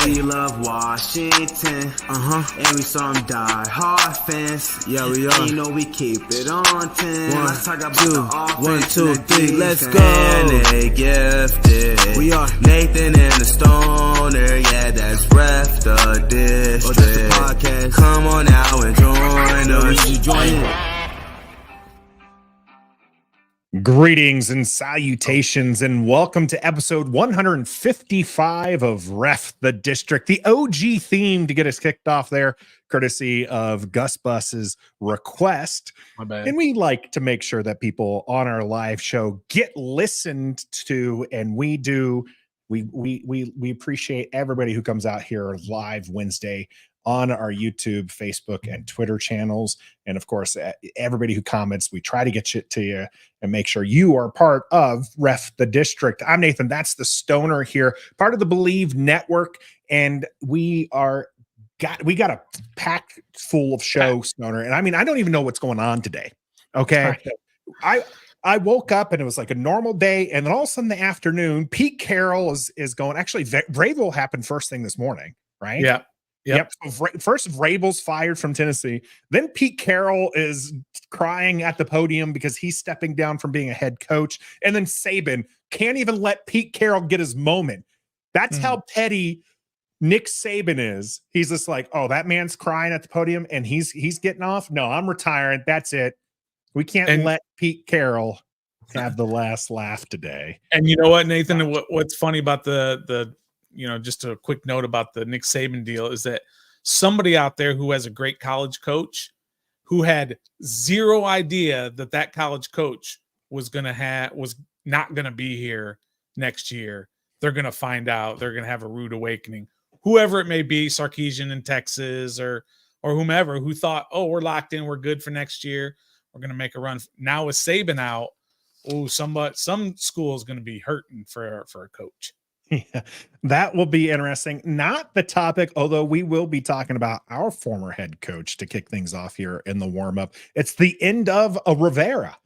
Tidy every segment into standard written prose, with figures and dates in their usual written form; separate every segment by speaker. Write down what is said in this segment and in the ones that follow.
Speaker 1: We love Washington, and we some die-hard fans.
Speaker 2: Yeah, we are.
Speaker 1: And you know we keep it on 10. Let's talk about
Speaker 2: two,
Speaker 1: the offense
Speaker 2: 1, 2,
Speaker 1: and the
Speaker 2: 3, let's
Speaker 1: defense.
Speaker 2: go.
Speaker 1: And they gifted.
Speaker 2: We are.
Speaker 1: Nathan and the Stoner, yeah, that's Ref the District.
Speaker 2: Oh, that's the podcast.
Speaker 1: Come on now and join us.
Speaker 2: You join in.
Speaker 3: Greetings and salutations, and welcome to episode 155 of Ref the District, the OG theme to get us kicked off there, courtesy of Gus Bus's request.
Speaker 4: My bad.
Speaker 3: And we like to make sure that people on our live show get listened to, and we do. We appreciate everybody who comes out here live Wednesday on our YouTube, Facebook, and Twitter channels. And of course, everybody who comments, we try to get shit to you and make sure you are part of Ref the District. I'm Nathan. That's the Stoner here, part of the Believe Network. And we got a pack full of show, Stoner. And I mean, I don't even know what's going on today. Okay. I woke up and it was like a normal day. And then all of a sudden in the afternoon, Pete Carroll is going, actually, Vrabel happened first thing this morning, right?
Speaker 4: Yeah.
Speaker 3: Yep. So first, Vrabel's fired from Tennessee. Then Pete Carroll is crying at the podium because he's stepping down from being a head coach. And then Saban can't even let Pete Carroll get his moment. That's how petty Nick Saban is. He's just like, oh, that man's crying at the podium and he's getting off. No, I'm retiring. That's it. We can't let Pete Carroll have the last laugh today.
Speaker 4: And you know what, Nathan? What's funny about the just a quick note about the Nick Saban deal is that somebody out there who has a great college coach who had zero idea that college coach was not going to be here next year. They're going to find out. They're going to have a rude awakening. Whoever it may be, Sarkisian in Texas or whomever who thought, oh, we're locked in. We're good for next year. We're going to make a run. Now with Saban out, some school is going to be hurting for a coach.
Speaker 3: Yeah, that will be interesting. Not the topic, although we will be talking about our former head coach to kick things off here in the warm-up. It's the end of a Rivera.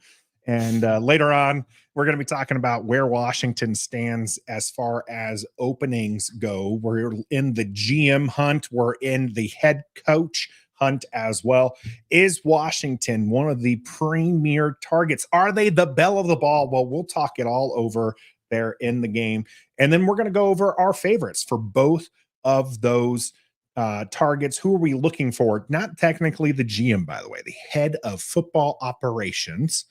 Speaker 3: And later on, we're going to be talking about where Washington stands as far as openings go. We're in the GM hunt. We're in the head coach hunt as well. Is Washington one of the premier targets? Are they the belle of the ball? Well, we'll talk it all over there in the game. And then we're going to go over our favorites for both of those targets. Who are we looking for? Not technically the GM, by the way, the head of football operations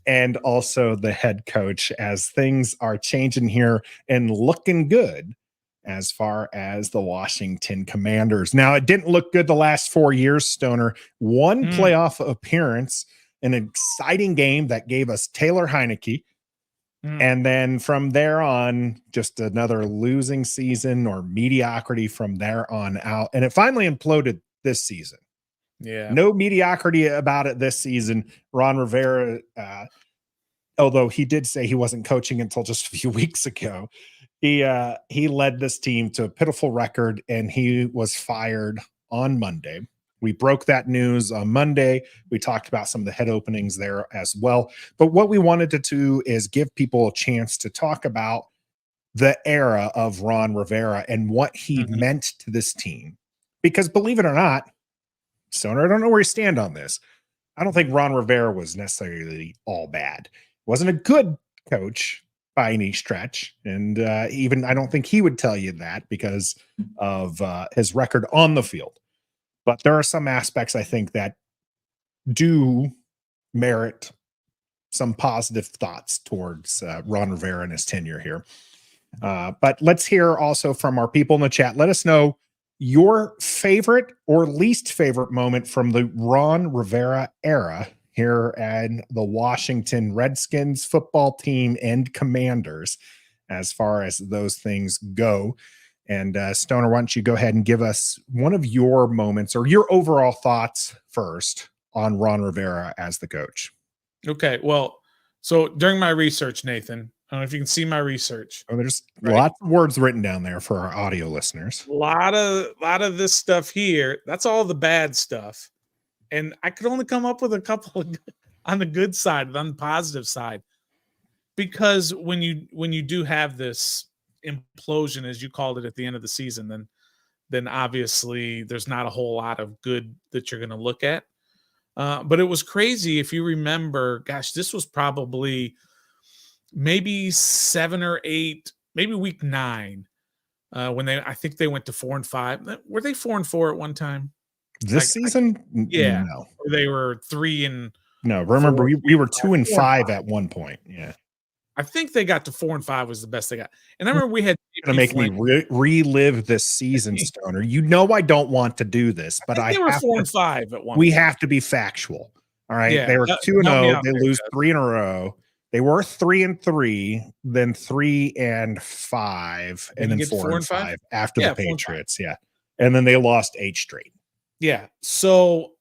Speaker 3: and also the head coach, as things are changing here and looking good as far as the Washington Commanders. Now, it didn't look good the last 4 years, Stoner. One playoff appearance, an exciting game that gave us Taylor Heineke. And then from there on, just another losing season or mediocrity from there on out. And it finally imploded this season.
Speaker 4: Yeah.
Speaker 3: No mediocrity about it this season. Ron Rivera, although he did say he wasn't coaching until just a few weeks ago, he led this team to a pitiful record, and he was fired on Monday. We broke that news on Monday. We talked about some of the head openings there as well. But what we wanted to do is give people a chance to talk about the era of Ron Rivera and what he meant to this team. Because believe it or not, Stoner, I don't know where you stand on this. I don't think Ron Rivera was necessarily all bad. Wasn't a good coach by any stretch. And even I don't think he would tell you that because of his record on the field. But there are some aspects, I think, that do merit some positive thoughts towards Ron Rivera and his tenure here. But let's hear also from our people in the chat. Let us know your favorite or least favorite moment from the Ron Rivera era here at the Washington Redskins football team and Commanders as far as those things go. And Stoner, why don't you go ahead and give us one of your moments or your overall thoughts first on Ron Rivera as the coach?
Speaker 4: Okay, well, so during my research, Nathan, I don't know if you can see my research.
Speaker 3: Oh, there's lots of words written down there for our audio listeners.
Speaker 4: A lot of this stuff here, that's all the bad stuff. And I could only come up with a couple on the good side, on the positive side. Because when you do have this implosion, as you called it, at the end of the season, then obviously there's not a whole lot of good that you're going to look at. But it was crazy. If you remember, gosh, this was probably maybe 7 or 8, maybe week 9, when I think they went to 4-5. Were they 4-4 at one time?
Speaker 3: This season?
Speaker 4: Yeah.
Speaker 3: No.
Speaker 4: They were 3-4.
Speaker 3: No, remember we were 2-5 at one point. Yeah.
Speaker 4: I think they got to 4-5 was the best they got. And I remember we had
Speaker 3: Gonna make me relive this season, Stoner. You know I don't want to do this, but
Speaker 4: they were 4-5 at one.
Speaker 3: We have to be factual. All right.
Speaker 4: Yeah,
Speaker 3: they were 2-0. They lose 3 in a row. They were 3-3, then 3-5, and then 4-5 after the Patriots. Yeah. And then they lost 8 straight.
Speaker 4: Yeah. So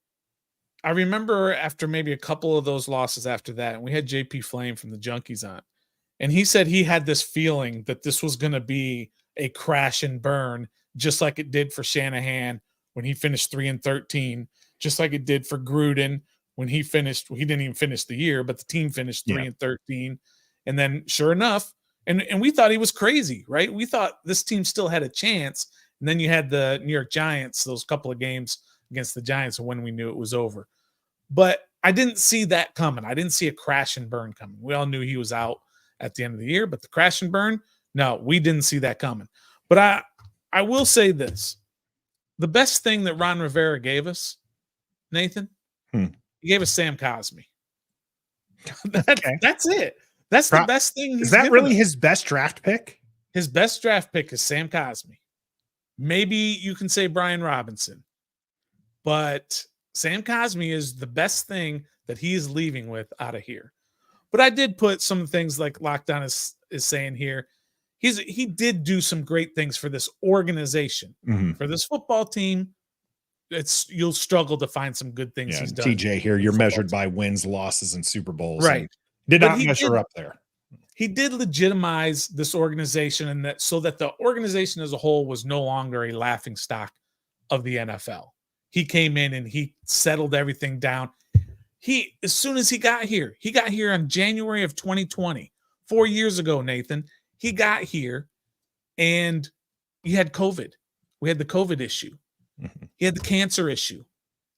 Speaker 4: I remember after maybe a couple of those losses after that, and we had JP Flame from the Junkies on, and he said he had this feeling that this was going to be a crash and burn, just like it did for Shanahan when he finished 3-13, just like it did for Gruden when he finished. He didn't even finish the year, but the team finished 3-13. And then sure enough, and we thought he was crazy, right? We thought this team still had a chance. And then you had the New York Giants, those couple of games against the Giants, when we knew it was over. But I didn't see that coming. I didn't see a crash and burn coming. We all knew he was out at the end of the year, but the crash and burn, no, we didn't see that coming. But I will say this. The best thing that Ron Rivera gave us, Nathan, he gave us Sam Cosmi. That's it. That's the best thing.
Speaker 3: Is that really his best draft pick?
Speaker 4: His best draft pick is Sam Cosmi. Maybe you can say Brian Robinson, but Sam Cosmi is the best thing that he is leaving with out of here. But I did put some things like Lockdown is saying here. He did do some great things for this organization, for this football team. You'll struggle to find some good things he's done.
Speaker 3: TJ here, you're measured by wins, losses, and Super Bowls.
Speaker 4: Right.
Speaker 3: Did not measure up there.
Speaker 4: He did legitimize this organization, and that so that the organization as a whole was no longer a laughing stock of the NFL. He came in and he settled everything down. As soon as he got here in January of 2020, 4 years ago, Nathan, he got here and he had COVID. We had the COVID issue. He had the cancer issue.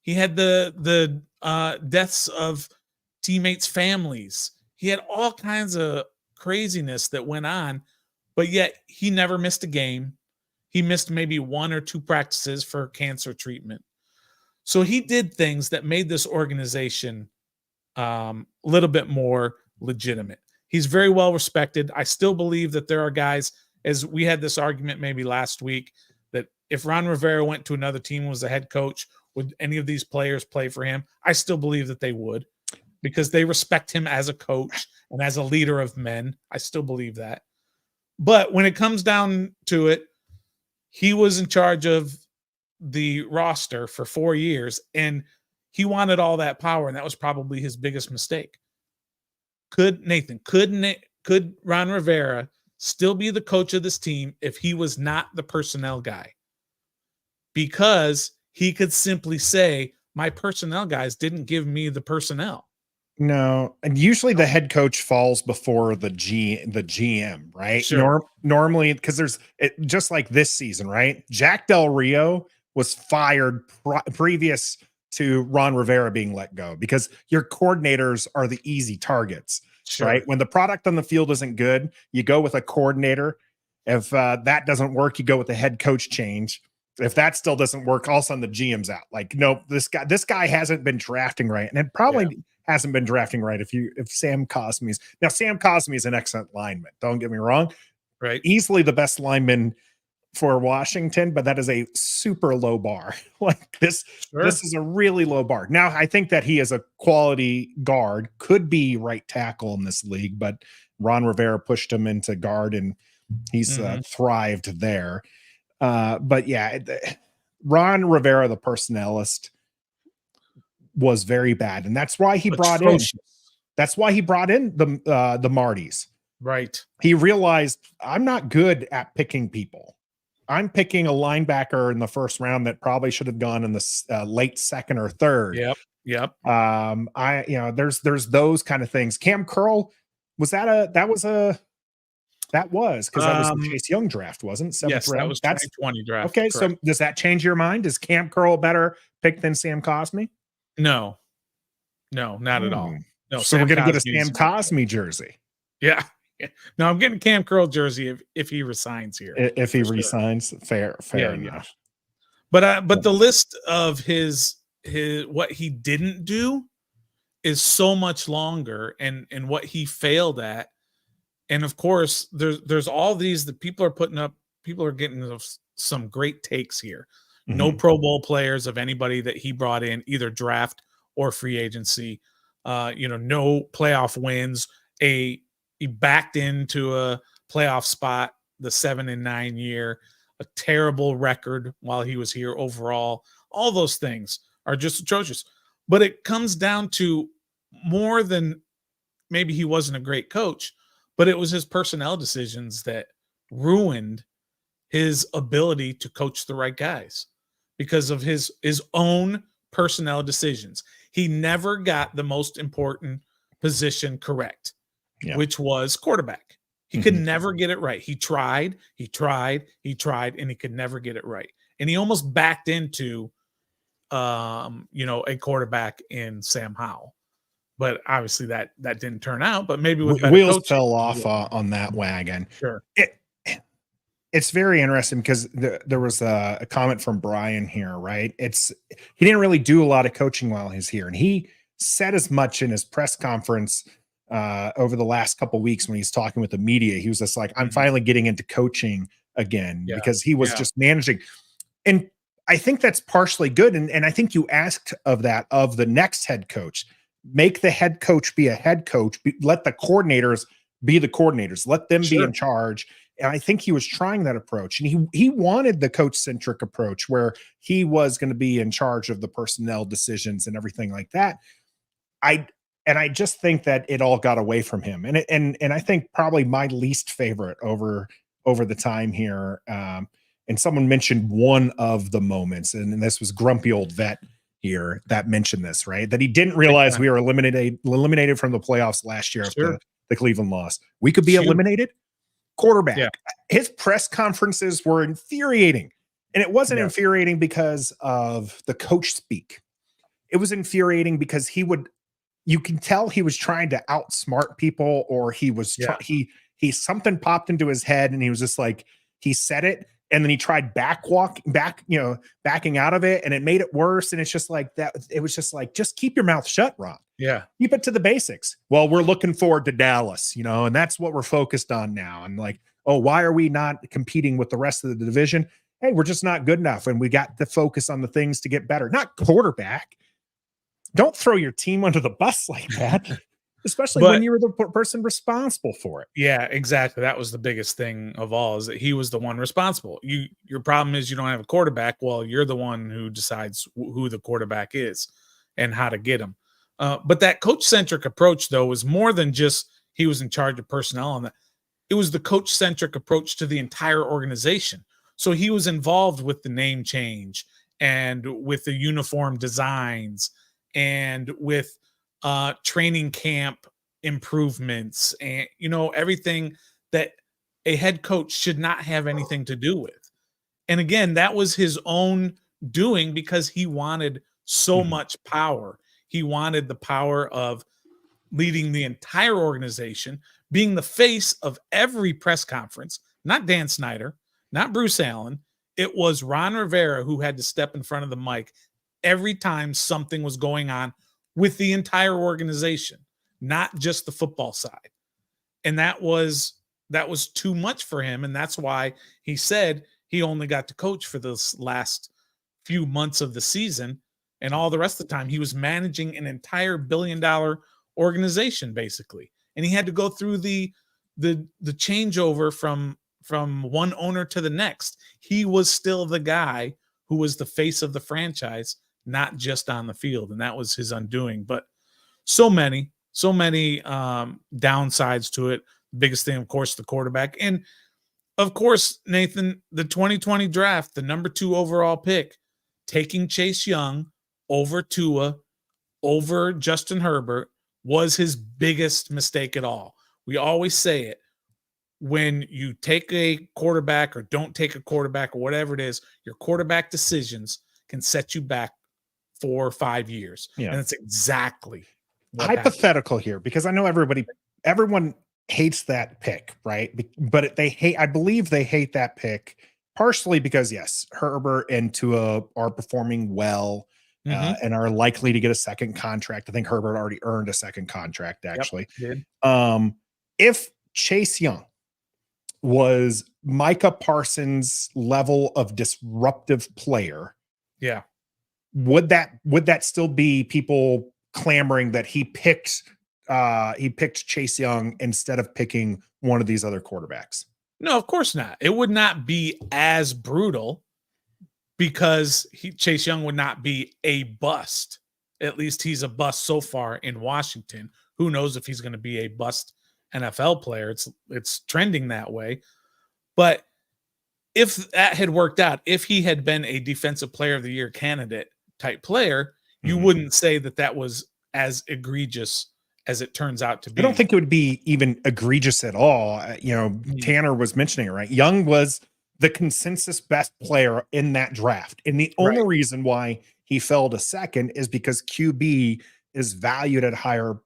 Speaker 4: He had the deaths of teammates' families. He had all kinds of craziness that went on, but yet he never missed a game. He missed maybe 1 or 2 practices for cancer treatment. So he did things that made this organization a little bit more legitimate. He's very well respected. I still believe that there are guys, as we had this argument maybe last week, that if Ron Rivera went to another team and was the head coach, would any of these players play for him? I still believe that they would, because they respect him as a coach and as a leader of men. I still believe that. But when it comes down to it, he was in charge of the roster for 4 years, and he wanted all that power, and that was probably his biggest mistake. Could Ron Rivera still be the coach of this team if he was not the personnel guy? Because he could simply say, my personnel guys didn't give me the personnel.
Speaker 3: No, and usually the head coach falls before the GM, right?
Speaker 4: Sure.
Speaker 3: Normally, because just like this season, right? Jack Del Rio was fired previous to Ron Rivera being let go, because your coordinators are the easy targets, right? When the product on the field isn't good, you go with a coordinator. If that doesn't work, you go with the head coach change. If that still doesn't work, all of a sudden the GM's out. Like, no, this guy hasn't been drafting right, and it probably hasn't been drafting right. If Sam Cosmi is an excellent lineman. Don't get me wrong,
Speaker 4: right?
Speaker 3: Easily the best lineman for Washington, but that is a super low bar. Like this is a really low bar. Now, I think that he is a quality guard, could be right tackle in this league, but Ron Rivera pushed him into guard, and he's thrived there. But yeah, Ron Rivera, the personnelist, was very bad, and that's why he brought in the Martys.
Speaker 4: Right.
Speaker 3: He realized, I'm not good at picking people. I'm picking a linebacker in the first round that probably should have gone in the late second or third.
Speaker 4: Yep.
Speaker 3: There's those kind of things. Cam Curl, was a That was because that was the Chase Young draft, wasn't it? Seventh
Speaker 4: Yes, that
Speaker 3: round.
Speaker 4: was
Speaker 3: That's
Speaker 4: 2020 draft.
Speaker 3: okay.
Speaker 4: Correct.
Speaker 3: So does that change your mind? Is Cam Curl a better pick than Sam Cosmi?
Speaker 4: No, not at all. No,
Speaker 3: So we're
Speaker 4: Sam
Speaker 3: going to get a
Speaker 4: Cosmi is
Speaker 3: Sam Cosmi jersey
Speaker 4: yeah. No, I'm getting Cam Curl jersey if he resigns here.
Speaker 3: if he
Speaker 4: for sure.
Speaker 3: resigns. Fair
Speaker 4: Yeah,
Speaker 3: enough.
Speaker 4: But the list of his what he didn't do is so much longer, and what he failed at. And of course, there's all these that people are putting up. People are getting some great takes here. No Pro Bowl players of anybody that he brought in, either draft or free agency. No playoff wins. He backed into a playoff spot the 7-9 year. A terrible record while he was here overall. All those things are just atrocious. But it comes down to more than maybe he wasn't a great coach, but it was his personnel decisions that ruined his ability to coach the right guys because of his own personnel decisions. He never got the most important position correct, which was quarterback. He could never get it right. He tried, and he could never get it right. And he almost backed into, a quarterback in Sam Howell. But obviously that didn't turn out. But maybe with better
Speaker 3: wheels
Speaker 4: coaching,
Speaker 3: fell off on that wagon.
Speaker 4: Sure.
Speaker 3: It's very interesting because there was a comment from Brian here, right? He didn't really do a lot of coaching while he's here, and he said as much in his press conference over the last couple of weeks when he's talking with the media. He was just like, "I'm finally getting into coaching again," because he was just managing, and I think that's partially good. And I think you asked of the next head coach. Make the head coach be a head coach. Let the coordinators be the coordinators. Let them be in charge. And I think he was trying that approach. And he wanted the coach-centric approach where he was going to be in charge of the personnel decisions and everything like that. I just think that it all got away from him. And I think probably my least favorite over the time here. And someone mentioned one of the moments, and this was grumpy old vet here that mentioned this, right? That he didn't realize we were eliminated from the playoffs last year after the Cleveland loss. We could be eliminated. Quarterback. His press conferences were infuriating. And it wasn't infuriating because of the coach speak. It was infuriating because you can tell he was trying to outsmart people, or he was something popped into his head and he was just like, he said it. And then he tried backing out of it, and it made it worse. And it's just like that. It was just like, just keep your mouth shut, Ron.
Speaker 4: Yeah.
Speaker 3: Keep it to the basics. Well, we're looking forward to Dallas, and that's what we're focused on now. And like, oh, why are we not competing with the rest of the division? Hey, we're just not good enough. And we got to focus on the things to get better, not quarterback. Don't throw your team under the bus like that. Especially when you were the person responsible for it.
Speaker 4: Yeah, exactly. That was the biggest thing of all, is that he was the one responsible. Your problem is you don't have a quarterback. Well, you're the one who decides who the quarterback is and how to get him. But that coach-centric approach, though, was more than just he was in charge of personnel on that. It was the coach-centric approach to the entire organization. So he was involved with the name change and with the uniform designs and with training camp improvements and, everything that a head coach should not have anything to do with. And again, that was his own doing because he wanted so much power. He wanted the power of leading the entire organization, being the face of every press conference, not Dan Snyder, not Bruce Allen. It was Ron Rivera who had to step in front of the mic every time something was going on with the entire organization, not just the football side. And that was too much for him. And that's why he said he only got to coach for this last few months of the season. And all the rest of the time he was managing an entire $1 billion organization, basically. And he had to go through the changeover from one owner to the next. He was still the guy who was the face of the franchise, not just on the field. And that was his undoing. But so many downsides to it. The biggest thing, of course, the quarterback. And of course, Nathan, the 2020 draft, the number 2 overall pick, taking Chase Young over Tua, over Justin Herbert, was his biggest mistake at all. We always say it. when you take a quarterback or don't take a quarterback or whatever it is, your quarterback decisions can set you back 4 or 5 years.
Speaker 3: Yeah.
Speaker 4: And it's exactly what
Speaker 3: hypothetical here, because I know everyone hates that pick, right? But I believe they hate that pick partially because yes, Herbert and Tua are performing well and are likely to get a second contract. I think Herbert already earned a second contract actually.
Speaker 4: Yep,
Speaker 3: if Chase Young was Micah Parsons level of disruptive player,
Speaker 4: yeah,
Speaker 3: would that still be people clamoring that he picked Chase Young instead of picking one of these other quarterbacks?
Speaker 4: No, of course not. It would not be as brutal because Chase Young would not be a bust. At least he's a bust so far in Washington. Who knows if he's going to be a bust NFL player? It's trending that way. But if that had worked out, if he had been a defensive player of the year candidate type player, you wouldn't say that was as egregious as it turns out to be.
Speaker 3: I don't think it would be even egregious at all. Tanner was mentioning it, right? Young was the consensus best player in that draft. And the only reason why he fell to second is because QB is valued at a higher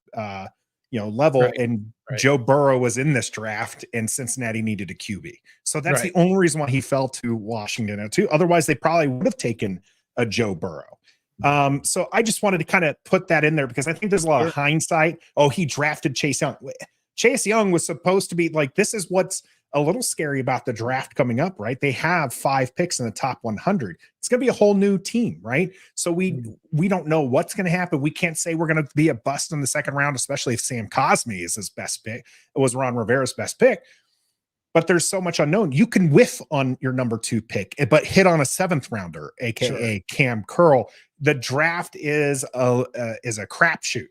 Speaker 3: level. And Joe Burrow was in this draft and Cincinnati needed a QB. So that's the only reason why he fell to Washington too. Otherwise, they probably would have taken a Joe Burrow. So I just wanted to kind of put that in there because I think there's a lot of hindsight. Oh, he drafted Chase Young. Chase Young was supposed to be like, this is what's a little scary about the draft coming up, right? They have 5 picks in the top 100. It's going to be a whole new team, right? So we don't know what's going to happen. We can't say we're going to be a bust in the second round, especially if Sam Cosmi is his best pick. It was Ron Rivera's best pick. But there's so much unknown. You can whiff on your number 2 pick, but hit on a 7th rounder, aka Cam Curl. The draft is a crapshoot,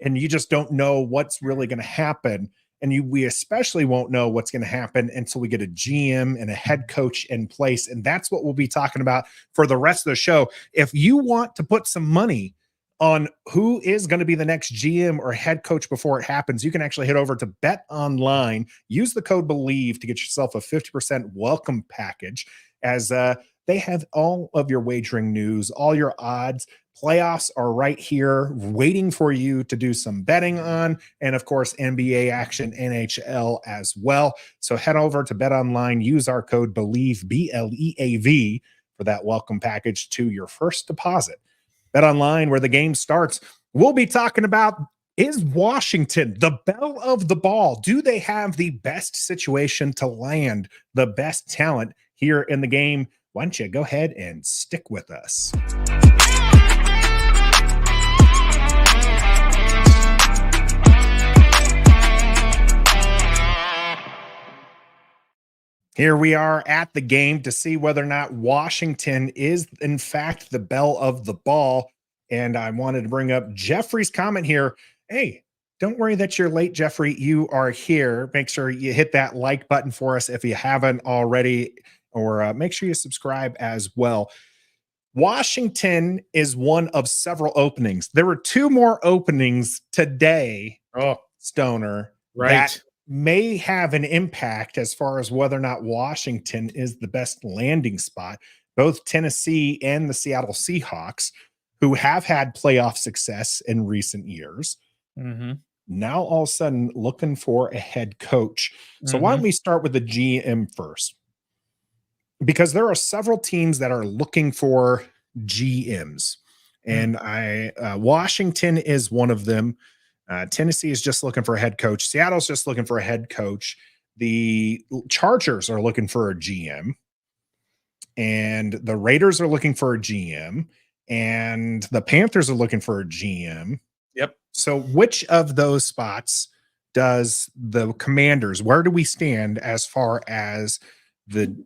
Speaker 3: and you just don't know what's really going to happen. And we especially won't know what's going to happen until we get a GM and a head coach in place. And that's what we'll be talking about for the rest of the show. If you want to put some money on who is going to be the next GM or head coach before it happens, you can actually head over to Bet Online, use the code BELIEVE to get yourself a 50% welcome package, as they have all of your wagering news, all your odds. Playoffs are right here waiting for you to do some betting on, and of course NBA action, NHL as well. So head over to Bet Online, use our code BELIEVE, BLEAV, for that welcome package to your first deposit. Bet Online, where the game starts. We'll be talking about, is Washington the belle of the ball? Do they have the best situation to land the best talent here in the game? Why don't you go ahead and stick with us? Here we are at the game to see whether or not Washington is, in fact, the belle of the ball. And I wanted to bring up Jeffrey's comment here. Hey, don't worry that you're late, Jeffrey. You are here. Make sure you hit that like button for us if you haven't already, or make sure you subscribe as well. Washington is one of several openings. There were 2 more openings today, Stoner, that may have an impact as far as whether or not Washington is the best landing spot. Both Tennessee and the Seattle Seahawks, who have had playoff success in recent years, now all of a sudden looking for a head coach. So why don't we start with the GM first? Because there are several teams that are looking for GMs, and Washington is one of them. Tennessee is just looking for a head coach. Seattle's just looking for a head coach. The Chargers are looking for a GM, and the Raiders are looking for a GM, and the Panthers are looking for a GM.
Speaker 4: Yep.
Speaker 3: So which of those spots does the Commanders, where do we stand as far as the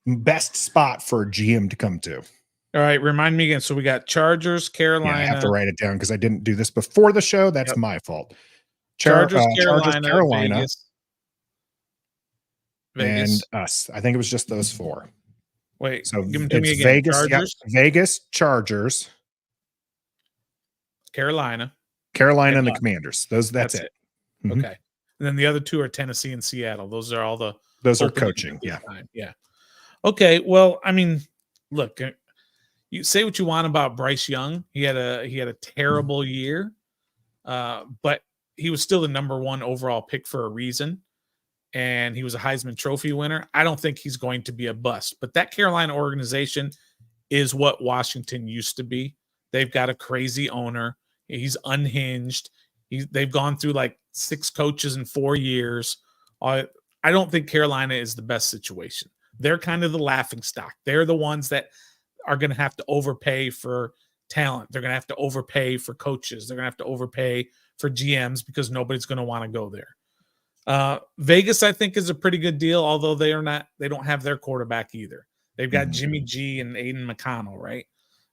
Speaker 3: best spot for a GM to come to?
Speaker 4: All right, remind me again. So we got Chargers, Carolina.
Speaker 3: Yeah, I have to write it down because I didn't do this before the show. That's my fault.
Speaker 4: Chargers,
Speaker 3: Carolina,
Speaker 4: Vegas,
Speaker 3: and us. I think it was just those 4.
Speaker 4: Wait,
Speaker 3: so
Speaker 4: give them to me again.
Speaker 3: Vegas, Vegas, Chargers,
Speaker 4: Carolina,
Speaker 3: and the Commanders. That's it.
Speaker 4: Okay. And then the other two are Tennessee and Seattle. Those are all the
Speaker 3: Those are
Speaker 4: openings
Speaker 3: coaching.
Speaker 4: at this
Speaker 3: Yeah.
Speaker 4: time. Yeah. Okay. Well, I mean, look, you say what you want about Bryce Young. He had a terrible year, but he was still the number one overall pick for a reason. And he was a Heisman Trophy winner. I don't think he's going to be a bust, but that Carolina organization is what Washington used to be. They've got a crazy owner. He's unhinged. They've gone through like 6 coaches in 4 years. I don't think Carolina is the best situation. They're kind of the laughing stock. They're the ones that are going to have to overpay for talent. They're going to have to overpay for coaches. They're going to have to overpay for GMs because nobody's going to want to go there. Vegas, I think, is a pretty good deal, although they don't have their quarterback either. They've got Jimmy G and Aiden McConnell, right?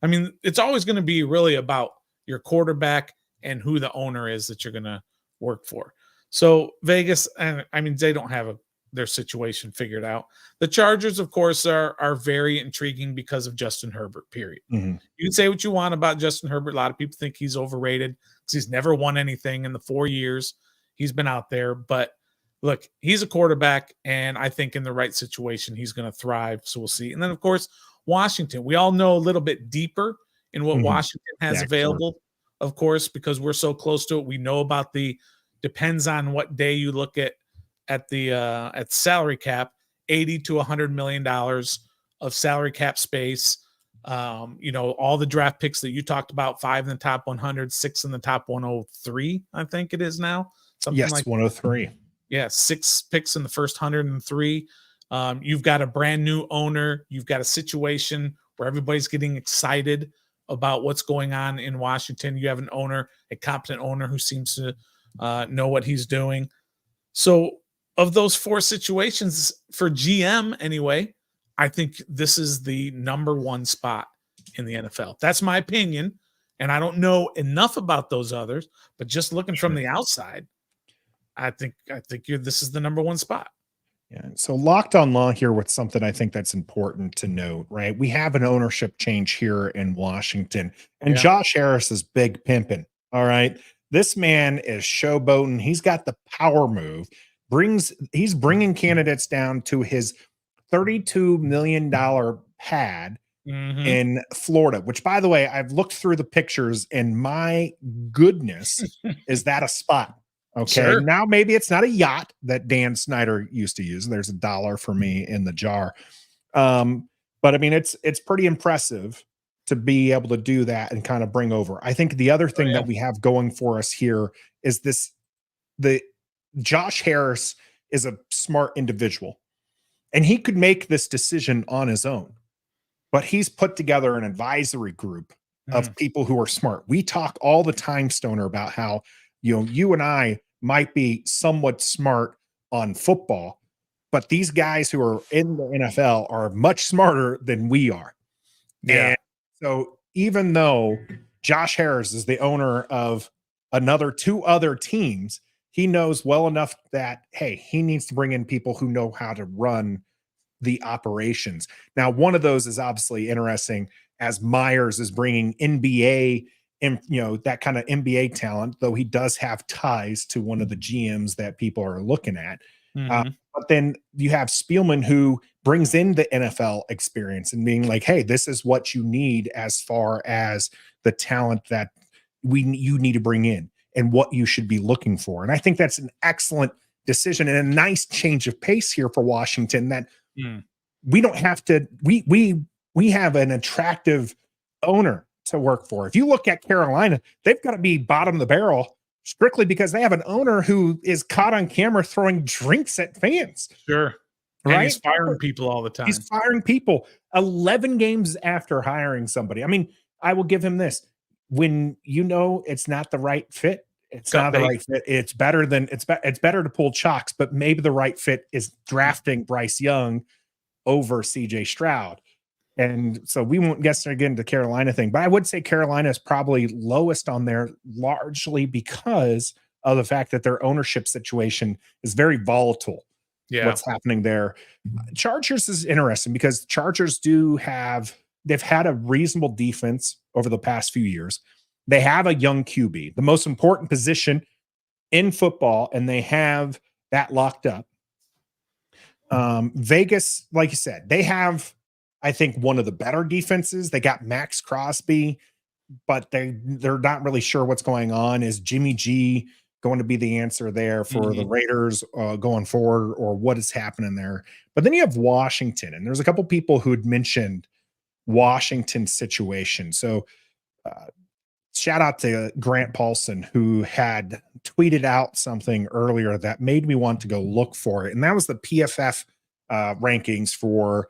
Speaker 4: I mean, it's always going to be really about your quarterback and who the owner is that you're going to work for. So Vegas, and I mean, they don't have their situation figured out. The Chargers, of course, are very intriguing because of Justin Herbert, period. You can say what you want about Justin Herbert. A lot of people think he's overrated because he's never won anything in the 4 years he's been out there. But look, he's a quarterback, and I think in the right situation, he's going to thrive. So we'll see. And then, of course, Washington. We all know a little bit deeper in what Washington has available, of course, because we're so close to it. We know about depends on what day you look at the salary cap, $80 to $100 million of salary cap space. All the draft picks that you talked about, 5 in the top 100, 6 in the top 103, I think it is now. Something like
Speaker 3: 103.
Speaker 4: Yeah, 6 picks in the first 103. You've got a brand new owner. You've got a situation where everybody's getting excited about what's going on in Washington. You have a competent owner who seems to know what he's doing. So of those 4 situations for GM anyway, I think this is the number one spot in the NFL. That's my opinion. And I don't know enough about those others, but just looking from the outside, I think this is the number one spot.
Speaker 3: Yeah. So Locked on Law here with something I think that's important to note, right? We have an ownership change here in Washington, and Josh Harris is big pimping. All right. This man is showboating. He's got the power move. He's bringing candidates down to his $32 million pad in Florida, which, by the way, I've looked through the pictures, and my goodness, is that a spot? Okay.
Speaker 4: Sure.
Speaker 3: Now maybe it's not a yacht that Dan Snyder used to use. There's $1 for me in the jar. But I mean, it's pretty impressive to be able to do that and kind of bring over. I think the other thing that we have going for us here is the Josh Harris is a smart individual, and he could make this decision on his own, but he's put together an advisory group of people who are smart. We talk all the time, Stoner, about how, you and I might be somewhat smart on football, but these guys who are in the NFL are much smarter than we are. Yeah. And so even though Josh Harris is the owner of 2 other teams, he knows well enough that, hey, he needs to bring in people who know how to run the operations. Now, one of those is obviously interesting, as Myers is bringing NBA and that kind of NBA talent, though he does have ties to one of the GMs that people are looking at. But then you have Spielman, who brings in the NFL experience and being like, hey, this is what you need as far as the talent that you need to bring in and what you should be looking for. And I think that's an excellent decision and a nice change of pace here for Washington, that we don't have to, we have an attractive owner to work for. If you look at Carolina, they've got to be bottom of the barrel strictly because they have an owner who is caught on camera throwing drinks at fans.
Speaker 4: Sure.
Speaker 3: Right?
Speaker 4: And he's firing people all the time.
Speaker 3: He's firing people 11 games after hiring somebody. I mean, I will give him this. When it's not the right fit, it's not the right fit. It's better to pull chalks, but maybe the right fit is drafting Bryce Young over CJ Stroud. And so we won't get into the Carolina thing, but I would say Carolina is probably lowest on there, largely because of the fact that their ownership situation is very volatile. Yeah. What's happening there. Chargers is interesting because Chargers they've had a reasonable defense over the past few years. They have a young QB. The most important position in football, and they have that locked up. Vegas, like you said, they have, I think, one of the better defenses. They got Max Crosby, but they're not really sure what's going on. Is Jimmy G going to be the answer there for the Raiders going forward, or what is happening there? But then you have Washington, and there's a couple people who had mentioned Washington's situation. So shout out to Grant Paulson, who had tweeted out something earlier that made me want to go look for it. And that was the PFF rankings for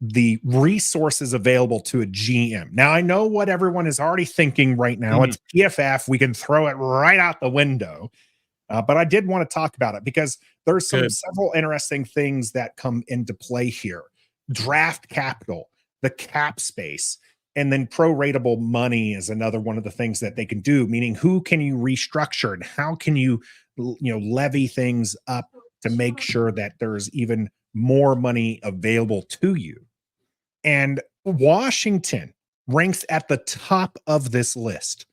Speaker 3: the resources available to a GM. Now, I know what everyone is already thinking right now. It's PFF. We can throw it right out the window. But I did want to talk about it because there's several interesting things that come into play here. Draft capital, the cap space, and then pro-ratable money is another one of the things that they can do, meaning who can you restructure and how can you levy things up to make sure that there's even more money available to you. And Washington ranks at the top of this list.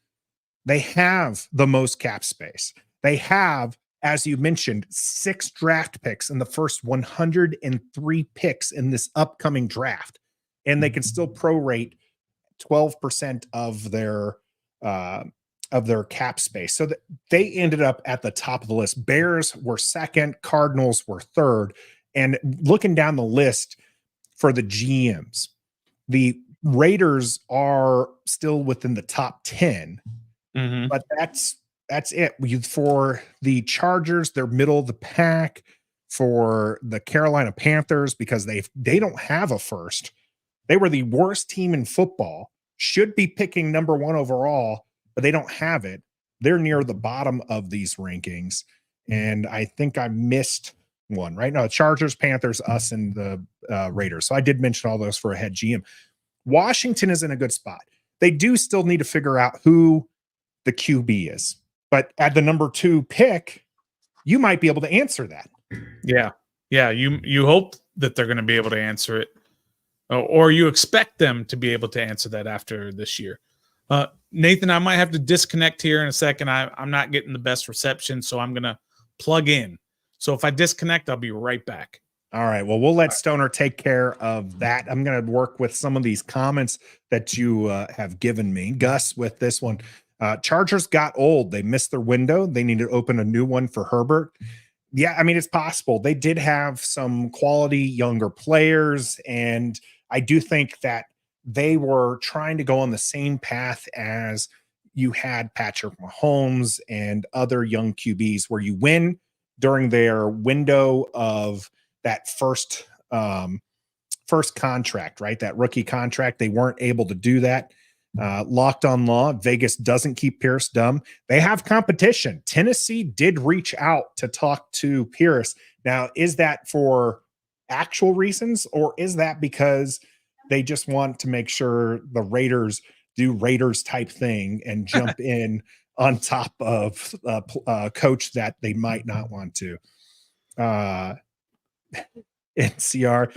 Speaker 3: They have the most cap space. They have, as you mentioned, 6 draft picks in the first 103 picks in this upcoming draft. And they can still prorate 12% of their cap space. So that they ended up at the top of the list. Bears were second, Cardinals were third. And looking down the list for the GMs, the Raiders are still within the top 10, but that's it. For the Chargers, they're middle of the pack. For the Carolina Panthers, because they don't have a first. They were the worst team in football, should be picking number 1 overall, but they don't have it. They're near the bottom of these rankings. And I think I missed one, right? No, Chargers, Panthers, us, and the Raiders. So I did mention all those for a head GM. Washington is in a good spot. They do still need to figure out who the QB is. But at the number 2 pick, you might be able to answer that.
Speaker 4: Yeah. Yeah. You hope that they're going to be able to answer it. Or you expect them to be able to answer that after this year. Nathan, I might have to disconnect here in a second. I'm not getting the best reception, so I'm going to plug in. So if I disconnect, I'll be right back.
Speaker 3: All right. Well, we'll let Stoner take care of that. I'm going to work with some of these comments that you have given me. Gus, with this one, Chargers got old. They missed their window. They need to open a new one for Herbert. Yeah, I mean, it's possible. They did have some quality younger players, and I do think that they were trying to go on the same path as you had Patrick Mahomes and other young QBs, where you win during their window of that first contract, right? That rookie contract. They weren't able to do that. Locked on Law, Vegas doesn't keep Pierce dumb. They have competition. Tennessee did reach out to talk to Pierce. Now, is that for actual reasons, or is that because they just want to make sure the Raiders do Raiders type thing and jump in on top of a coach that they might not want to? NCR,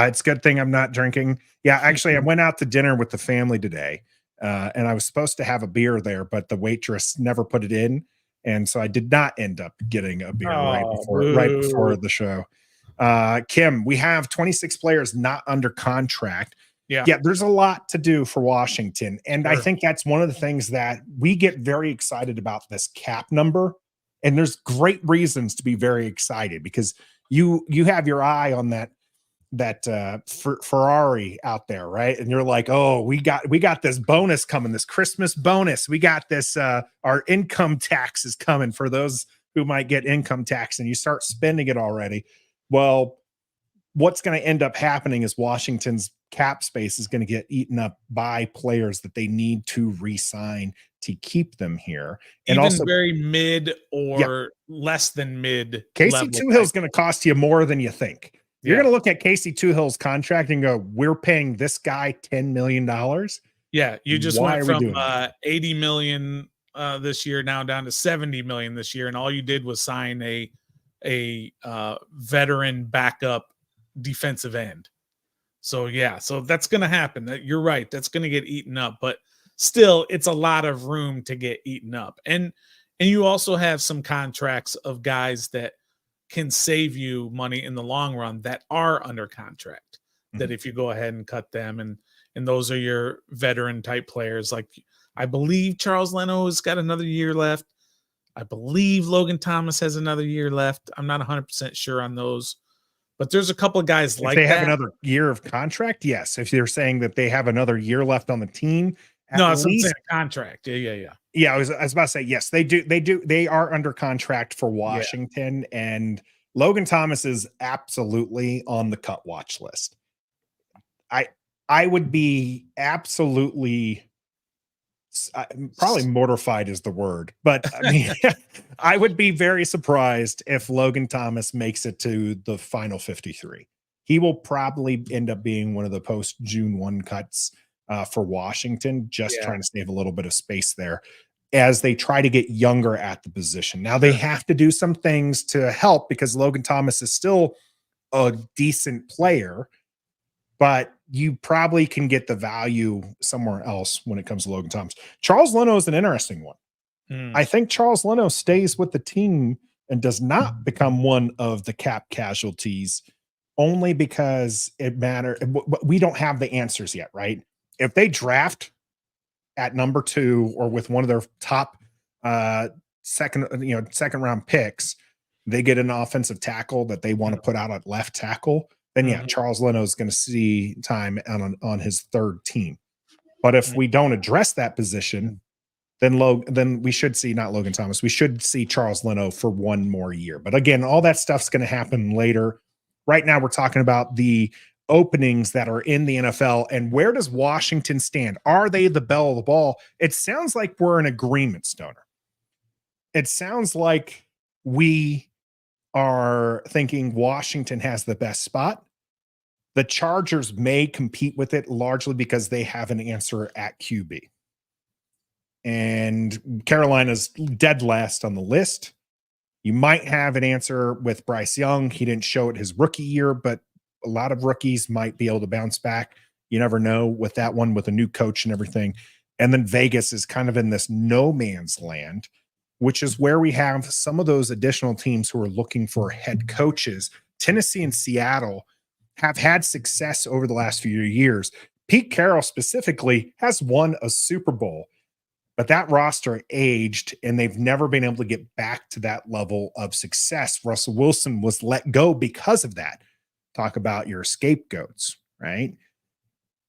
Speaker 3: it's a good thing I'm not drinking. Yeah, actually, I went out to dinner with the family today, and I was supposed to have a beer there, but the waitress never put it in, and so I did not end up getting a beer right before the show. Kim, we have 26 players not under contract. Yeah, there's a lot to do for Washington, and I think that's one of the things that we get very excited about, this cap number, and there's great reasons to be very excited, because you have your eye on that Ferrari out there, right? And you're like, oh, we got this bonus coming, this Christmas bonus. We got this, our income tax is coming for those who might get income tax, and you start spending it already. Well, what's going to end up happening is Washington's cap space is going to get eaten up by players that they need to re-sign to keep them here. And
Speaker 4: even
Speaker 3: also
Speaker 4: very mid or less than mid.
Speaker 3: Casey Toohill's going to cost you more than you think. You're going to look at Casey Toohill's contract and go, we're paying this guy $10 million.
Speaker 4: Yeah. You just went from 80 million this year now down to 70 million this year. And all you did was sign a veteran backup defensive end. So so that's going to happen. You're right. That's going to get eaten up, but still it's a lot of room to get eaten up. And And you also have some contracts of guys that can save you money in the long run that are under contract. That if you go ahead and cut them, and those are your veteran type players. Like I believe Charles Leno has got another year left. I believe Logan Thomas has another year left. I'm not 100% sure on those, but there's a couple of guys
Speaker 3: If
Speaker 4: like
Speaker 3: they have
Speaker 4: that.
Speaker 3: another year of contract, yes. If you're saying that they have another year left on the team,
Speaker 4: No,
Speaker 3: at
Speaker 4: that's what I'm
Speaker 3: least
Speaker 4: saying, contract. Yeah.
Speaker 3: yeah, I was about to say yes, they do. They are under contract for
Speaker 4: Yeah.
Speaker 3: Washington, and Logan Thomas is absolutely on the cut watch list. I would be absolutely probably mortified is the word, but I mean, I would be very surprised if Logan Thomas makes it to the final 53. He will probably end up being one of the post June 1 cuts for Washington, just trying to save a little bit of space there as they try to get younger at the position. Now they have to do some things to help because Logan Thomas is still a decent player, but you probably can get the value somewhere else when it comes to Logan Thomas. Charles Leno is an interesting one. I think Charles Leno stays with the team and does not become one of the cap casualties only because it matters. We don't have the answers yet, right? If they draft at number 2 or with one of their top second round picks, they get an offensive tackle that they want to put out at left tackle, then yeah, Charles Leno is going to see time on his third team. But if we don't address that position, then we should see not Logan Thomas. We should see Charles Leno for one more year. But again, all that stuff's going to happen later. Right now, we're talking about the openings that are in the NFL and where does Washington stand? Are they the belle of the ball? It sounds like we're in agreement, Stoner. It sounds like we are thinking Washington has the best spot. The Chargers may compete with it largely because they have an answer at QB. And Carolina's dead last on the list. You might have an answer with Bryce Young. He didn't show it his rookie year, but a lot of rookies might be able to bounce back. You never know with that one, with a new coach and everything. And then Vegas is kind of in this no man's land, which is where we have some of those additional teams who are looking for head coaches. Tennessee and Seattle have had success over the last few years. Pete Carroll specifically has won a Super Bowl, but that roster aged and they've never been able to get back to that level of success. Russell Wilson was let go because of that. Talk about your scapegoats, right?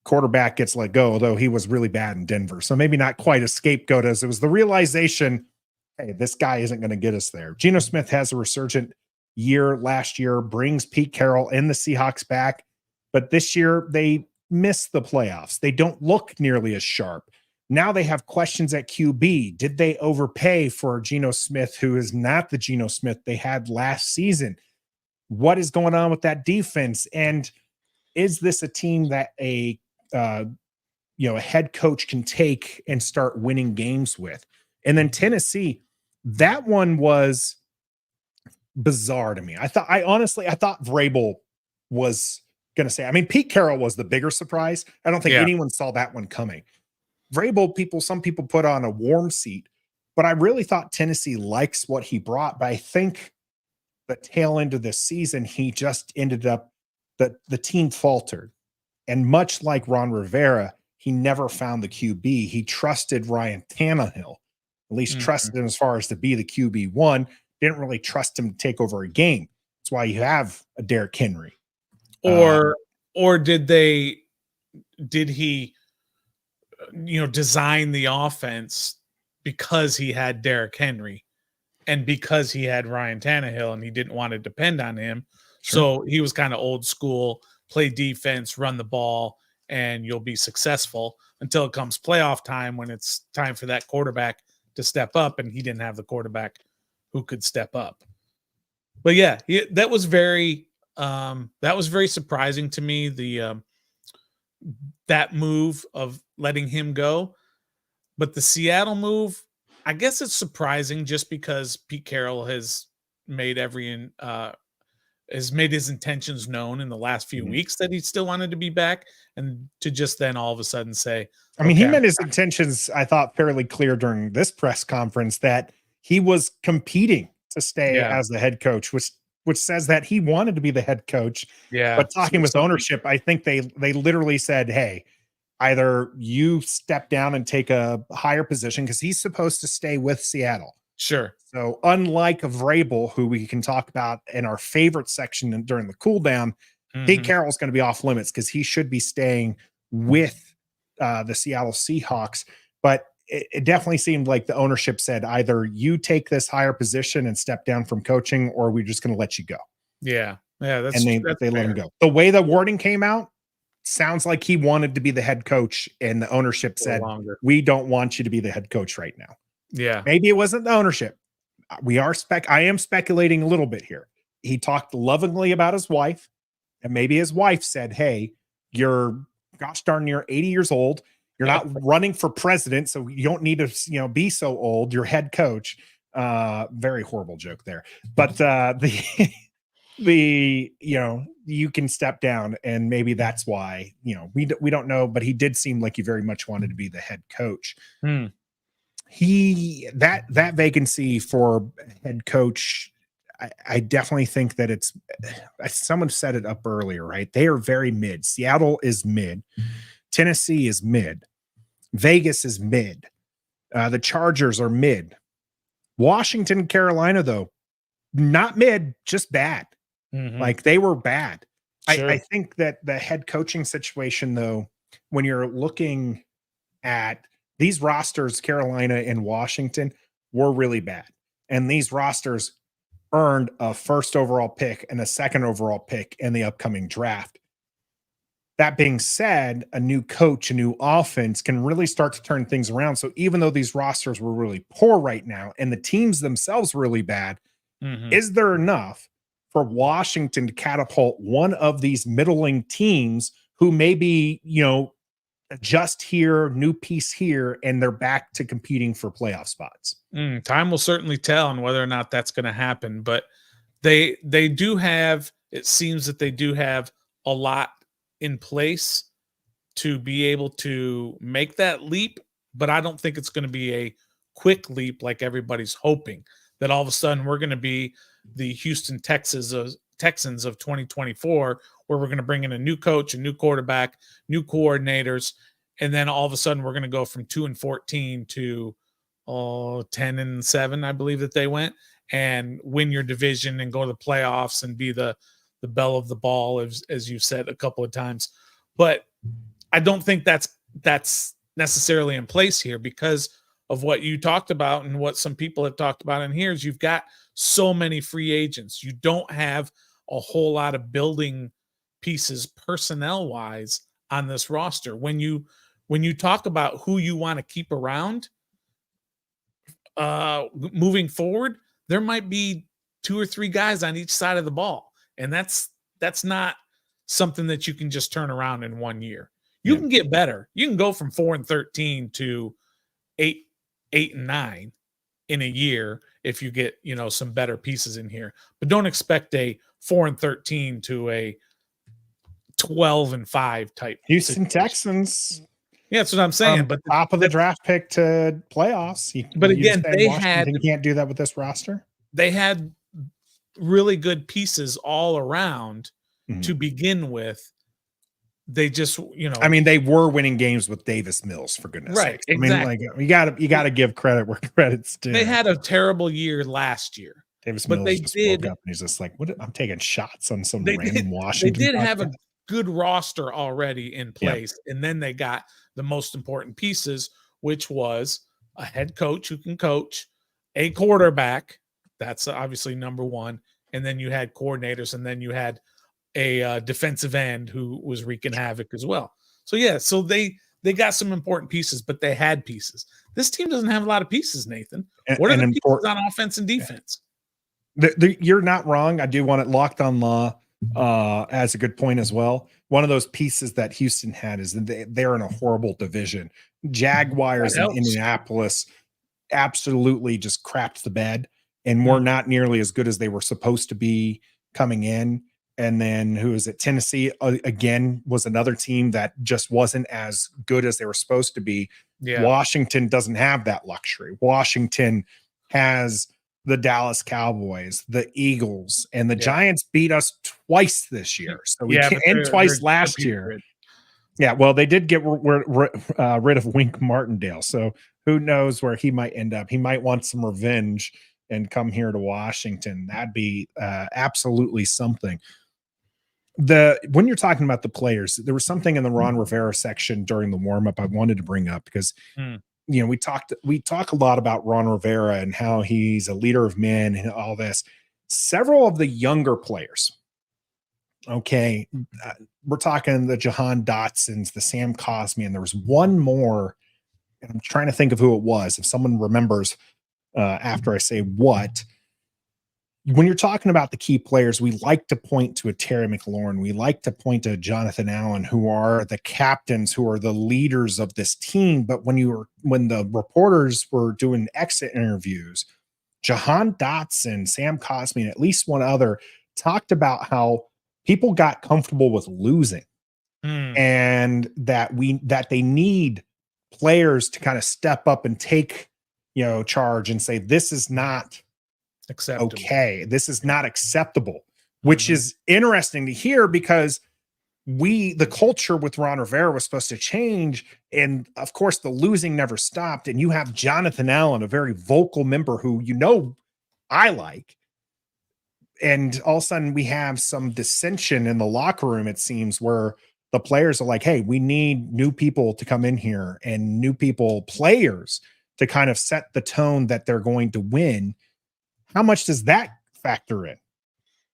Speaker 3: Quarterback gets let go, although he was really bad in Denver. So maybe not quite a scapegoat as it was the realization, hey, this guy isn't going to get us there. Geno Smith has a resurgent year last year, brings Pete Carroll and the Seahawks back. But this year they miss the playoffs. They don't look nearly as sharp. Now they have questions at QB. Did they overpay for Geno Smith, who is not the Geno Smith they had last season? What is going on with that defense? And is this a team that a head coach can take and start winning games with? And then Tennessee, that one was bizarre to me. I thought Vrabel was going to say, I mean, Pete Carroll was the bigger surprise. I don't think anyone saw that one coming. Vrabel, some people put on a warm seat, but I really thought Tennessee likes what he brought. But I think the tail end of this season, he just ended up that the team faltered. And much like Ron Rivera, he never found the QB. He trusted Ryan Tannehill, at least trusted him as far as to be the QB1. Didn't really trust him to take over a game. That's why you have a Derrick Henry.
Speaker 4: Or did he design the offense because he had Derrick Henry and because he had Ryan Tannehill and he didn't want to depend on him. Sure. So he was kind of old school, play defense, run the ball, and you'll be successful until it comes playoff time when it's time for that quarterback to step up, and he didn't have the quarterback who could step up. But yeah, that was very surprising to me, that move of letting him go. But the Seattle move, I guess it's surprising just because Pete Carroll has made his intentions known in the last few weeks that he still wanted to be back, and to just then all of a sudden say,
Speaker 3: I mean, he made his intentions, I thought, fairly clear during this press conference that he was competing to stay
Speaker 4: Yeah.
Speaker 3: as the head coach, which says that he wanted to be the head coach.
Speaker 4: Yeah.
Speaker 3: But talking with ownership, I think they literally said, hey, either you step down and take a higher position, because he's supposed to stay with Seattle.
Speaker 4: Sure.
Speaker 3: So unlike Vrabel, who we can talk about in our favorite section during the cool down, Pete Carroll's going to be off limits because he should be staying with the Seattle Seahawks. But it definitely seemed like the ownership said, either you take this higher position and step down from coaching, or we're just going to let you go.
Speaker 4: Yeah. Yeah.
Speaker 3: That's they let him go. The way the wording came out sounds like he wanted to be the head coach, and the ownership said, we don't want you to be the head coach right now.
Speaker 4: Yeah.
Speaker 3: Maybe it wasn't the ownership. I am speculating a little bit here. He talked lovingly about his wife, and maybe his wife said, hey, you're gosh darn near 80 years old. You're not running for president, so you don't need to, be so old. You're head coach. Very horrible joke there. But you can step down, and maybe that's why, we don't know, but he did seem like he very much wanted to be the head coach. That vacancy for head coach, I definitely think that it's, someone said it up earlier, right? They are very mid. Seattle is mid. Tennessee is mid. Vegas is mid. The Chargers are mid. Washington, Carolina, though, not mid, just bad. Like, they were bad. Sure. I think that the head coaching situation, though, when you're looking at these rosters, Carolina and Washington, were really bad. And these rosters earned a first overall pick and a second overall pick in the upcoming draft. That being said, a new coach, a new offense can really start to turn things around. So even though these rosters were really poor right now and the teams themselves really bad, is there enough for Washington to catapult one of these middling teams who maybe, adjust here, new piece here, and they're back to competing for playoff spots?
Speaker 4: Time will certainly tell on whether or not that's going to happen, but they do have, it seems that they do have a lot in place to be able to make that leap, but I don't think it's going to be a quick leap like everybody's hoping, that all of a sudden we're going to be the Houston Texans of 2024, where we're going to bring in a new coach, a new quarterback, new coordinators, and then all of a sudden we're going to go from 2-14 to 10-7, I believe that they went, and win your division and go to the playoffs and be the belle of the ball, as you've said a couple of times. But I don't think that's necessarily in place here, because of what you talked about and what some people have talked about in here is you've got so many free agents. You don't have a whole lot of building pieces personnel wise on this roster. When you talk about who you want to keep around moving forward, there might be 2 or 3 guys on each side of the ball. And that's not something that you can just turn around in 1 year. You can get better. You can go from 4-13 to 8-9 in a year if you get, some better pieces in here. But don't expect a 4-13 to a 12-5 type.
Speaker 3: Houston Texans.
Speaker 4: Yeah, that's what I'm saying. But
Speaker 3: top of the draft pick to playoffs.
Speaker 4: But again, they
Speaker 3: can't do that with this roster.
Speaker 4: They had really good pieces all around to begin with. They just,
Speaker 3: they were winning games with Davis Mills, for goodness sakes.
Speaker 4: Exactly.
Speaker 3: You got to give credit where credit's due.
Speaker 4: They had a terrible year last year.
Speaker 3: Davis Mills just woke up and he's just like, "What? I'm taking shots on some random Washington."
Speaker 4: They did have a good roster already in place, and then they got the most important pieces, which was a head coach who can coach, a quarterback. That's obviously number one. And then you had coordinators, and then you had a defensive end who was wreaking havoc as well. So so they got some important pieces, but they had pieces. This team doesn't have a lot of pieces, Nathan. What are the pieces on offense and defense?
Speaker 3: You're not wrong. I do want it. Locked on Law as a good point as well. One of those pieces that Houston had is that they're in a horrible division. Jaguars and Indianapolis absolutely just crapped the bed and were not nearly as good as they were supposed to be coming in. And then who is it? Tennessee again was another team that just wasn't as good as they were supposed to be. Yeah. Washington doesn't have that luxury. Washington has the Dallas Cowboys, the Eagles, and the
Speaker 4: Yeah.
Speaker 3: Giants beat us twice this year. So we
Speaker 4: Yeah,
Speaker 3: can't,
Speaker 4: but
Speaker 3: and
Speaker 4: they're
Speaker 3: twice
Speaker 4: a
Speaker 3: last year.
Speaker 4: putrid.
Speaker 3: Yeah, well, they did get rid of Wink Martindale, so who knows where he might end up. He might want some revenge and come here to Washington. That'd be absolutely something. When you're talking about the players, there was something in the Ron Rivera section during the warm-up I wanted to bring up because we talk a lot about Ron Rivera and how he's a leader of men and all this. Several of the younger players, okay, we're talking the Jahan Dotsons, the Sam Cosmi, and there was one more, and I'm trying to think of who it was. If someone remembers after I say what, when you're talking about the key players, we like to point to a Terry McLaurin. We like to point to Jonathan Allen, who are the captains, who are the leaders of this team. But when the reporters were doing exit interviews, Jahan Dotson, Sam Cosmi, and at least one other talked about how people got comfortable with losing and that they need players to kind of step up and take, charge and say, this is not
Speaker 4: acceptable.
Speaker 3: Okay. This is not acceptable, which is interesting to hear because the culture with Ron Rivera was supposed to change. And of course, the losing never stopped. And you have Jonathan Allen, a very vocal member who, I like. And all of a sudden we have some dissension in the locker room, it seems, where the players are like, hey, we need new people to come in here and players to kind of set the tone that they're going to win. How much does that factor in?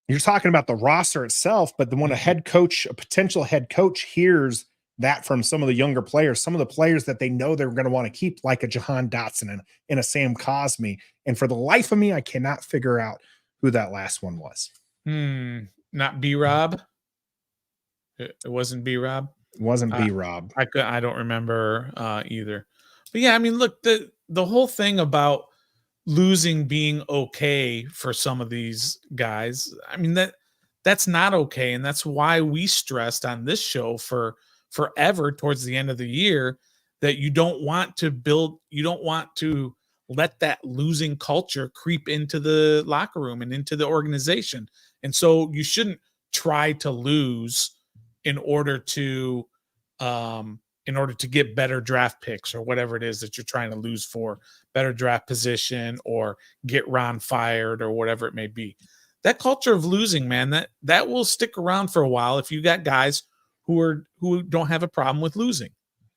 Speaker 3: You're talking about the roster itself, but when a potential head coach hears that from some of the younger players, some of the players that they know they're going to want to keep, like a Jahan Dotson and a Sam Cosmi. And for the life of me, I cannot figure out who that last one was.
Speaker 4: Not B-Rob. It wasn't B-Rob.
Speaker 3: It wasn't B-Rob.
Speaker 4: I don't remember either. But yeah, I mean, look, the whole thing about losing being okay for some of these guys, I mean, that's not okay. And that's why we stressed on this show for forever towards the end of the year that you don't want to let that losing culture creep into the locker room and into the organization. And so you shouldn't try to lose in order to get better draft picks or whatever it is that you're trying to lose for, better draft position, or get Ron fired or whatever it may be. That culture of losing, man, that will stick around for a while if you got guys who don't have a problem with losing.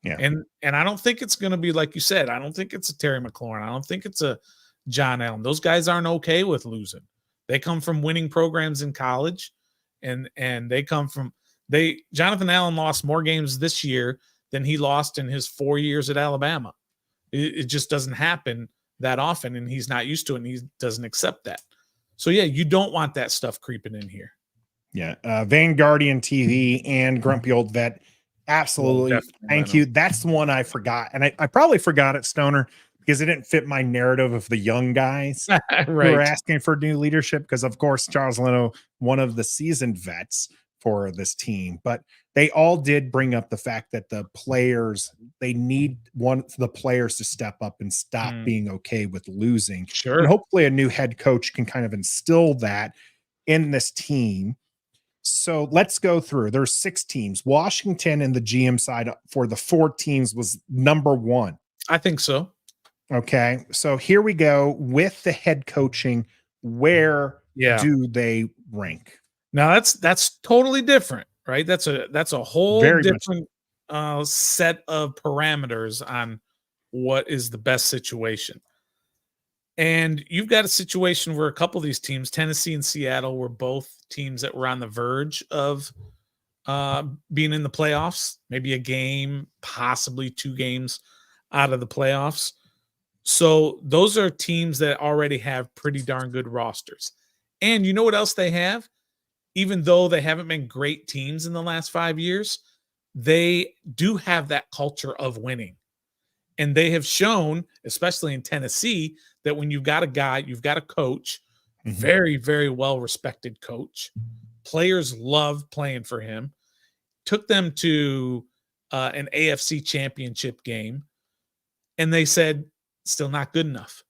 Speaker 3: Yeah.
Speaker 4: And I don't think it's going to be like you said. I don't think it's a Terry McLaurin. I don't think it's a John Allen. Those guys aren't okay with losing. They come from winning programs in college, and Jonathan Allen lost more games this year than he lost in his 4 years at Alabama. It just doesn't happen that often, and he's not used to it, and he doesn't accept that. So, yeah, you don't want that stuff creeping in here.
Speaker 3: Yeah. Vanguardian TV and Grumpy Old Vet. Absolutely. Thank you. That's the one I forgot. And I probably forgot it, Stoner, because it didn't fit my narrative of the young guys
Speaker 4: right.
Speaker 3: who are asking for new leadership. Because, of course, Charles Leno, one of the seasoned vets for this team, but they all did bring up the fact that the players, they need the players to step up and stop being okay with losing.
Speaker 4: Sure.
Speaker 3: And hopefully a new head coach can kind of instill that in this team. So let's go through. There's 6 teams. Washington and the GM side for the 4 teams was number 1.
Speaker 4: I think so.
Speaker 3: Okay. So here we go with the head coaching. Where do they rank?
Speaker 4: Now that's totally different, right? That's a whole different set of parameters on what is the best situation. And you've got a situation where a couple of these teams, Tennessee and Seattle, were both teams that were on the verge of being in the playoffs, maybe a game, possibly 2 games out of the playoffs. So those are teams that already have pretty darn good rosters. And you know what else they have? Even though they haven't been great teams in the last 5 years, they do have that culture of winning. And they have shown, especially in Tennessee, that when you've got a guy, you've got a coach, very, very well-respected coach. Players love playing for him. Took them to an AFC championship game. And they said, still not good enough.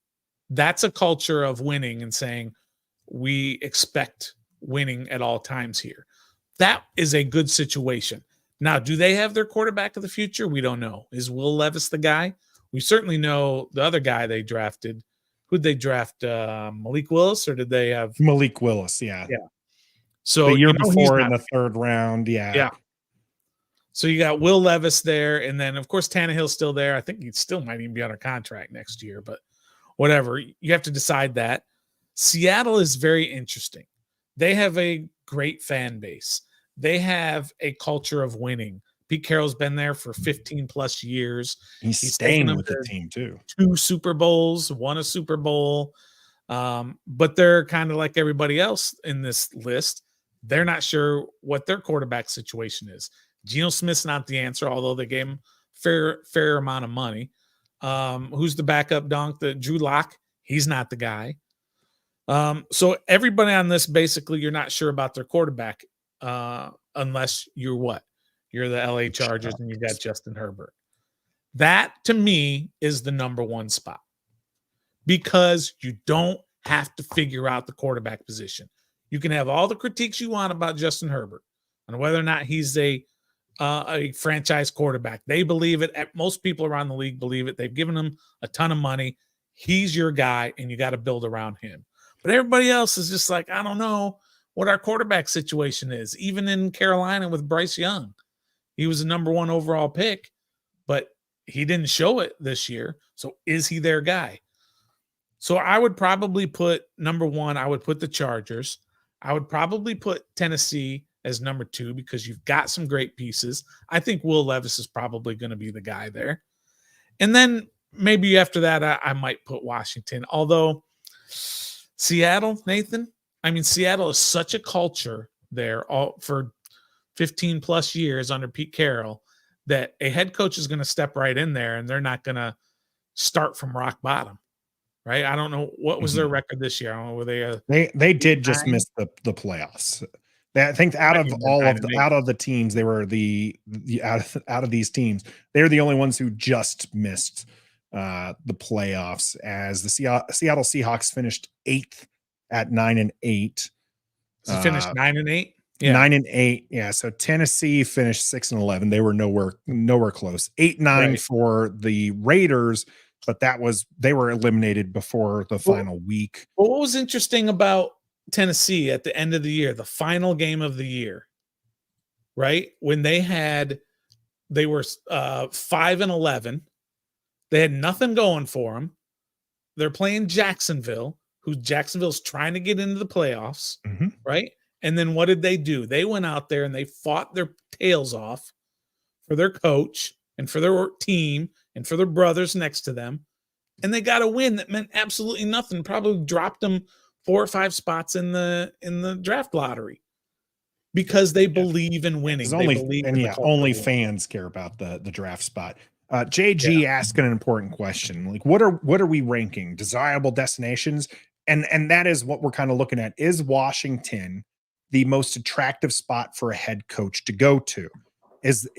Speaker 4: That's a culture of winning and saying we expect winning at all times here. That is a good situation. Now, do they have their quarterback of the future? We don't know. Is Will Levis the guy? We certainly know the other guy they drafted. Who'd they draft? Malik Willis, or did they have
Speaker 3: Malik Willis? Yeah.
Speaker 4: So
Speaker 3: The year
Speaker 4: he's
Speaker 3: before in
Speaker 4: not.
Speaker 3: the 3rd round. Yeah.
Speaker 4: So you got Will Levis there, and then of course Tannehill's still there. I think he still might even be under contract next year, but whatever. You have to decide that. Seattle is very interesting. They have a great fan base. They have a culture of winning. Pete Carroll's been there for 15 plus years.
Speaker 3: He's staying with the team too.
Speaker 4: 2 Super Bowls, won a Super Bowl. But they're kind of like everybody else in this list. They're not sure what their quarterback situation is. Geno Smith's not the answer, although they gave him fair amount of money. Who's the backup donk? The Drew Lock? He's not the guy. So everybody on this, basically, you're not sure about their quarterback unless you're what? You're the LA Chargers and you got Justin Herbert. That, to me, is the number 1 spot because you don't have to figure out the quarterback position. You can have all the critiques you want about Justin Herbert and whether or not he's a franchise quarterback. They believe it. Most people around the league believe it. They've given him a ton of money. He's your guy, and you got to build around him. But everybody else is just like, I don't know what our quarterback situation is. Even in Carolina with Bryce Young, he was a number 1 overall pick, but he didn't show it this year. So is he their guy? So I would probably put number 1, I would put the Chargers. I would probably put Tennessee as number 2 because you've got some great pieces. I think Will Levis is probably going to be the guy there. And then maybe after that, I might put Washington. Although Seattle, Nathan, I mean, Seattle is such a culture there all for 15 plus years under Pete Carroll that a head coach is going to step right in there and they're not going to start from rock bottom. Right. I don't know what was their record this year. I don't know. Were
Speaker 3: they did just miss the playoffs. I think out of the teams, they were the out of these teams, they're the only ones who just missed the playoffs, as the Seattle Seahawks finished 8th at 9-8.
Speaker 4: So finished 9-8.
Speaker 3: Yeah. 9-8. Yeah. So Tennessee finished 6-11. They were nowhere close. 8-9 for the Raiders, but they were eliminated before the final week.
Speaker 4: Well, what was interesting about Tennessee at the end of the year, the final game of the year, right? When they were 5-11, they had nothing going for them. They're playing Jacksonville, Jacksonville's trying to get into the playoffs, right? And then what did they do? They went out there and they fought their tails off for their coach and for their team and for their brothers next to them. And they got a win that meant absolutely nothing. Probably dropped them 4 or 5 spots in the draft lottery because they believe in winning.
Speaker 3: Only fans care about the draft spot. JG asking an important question. Like, what are we ranking? Desirable destinations? And that is what we're kind of looking at. Is Washington the most attractive spot for a head coach to go to?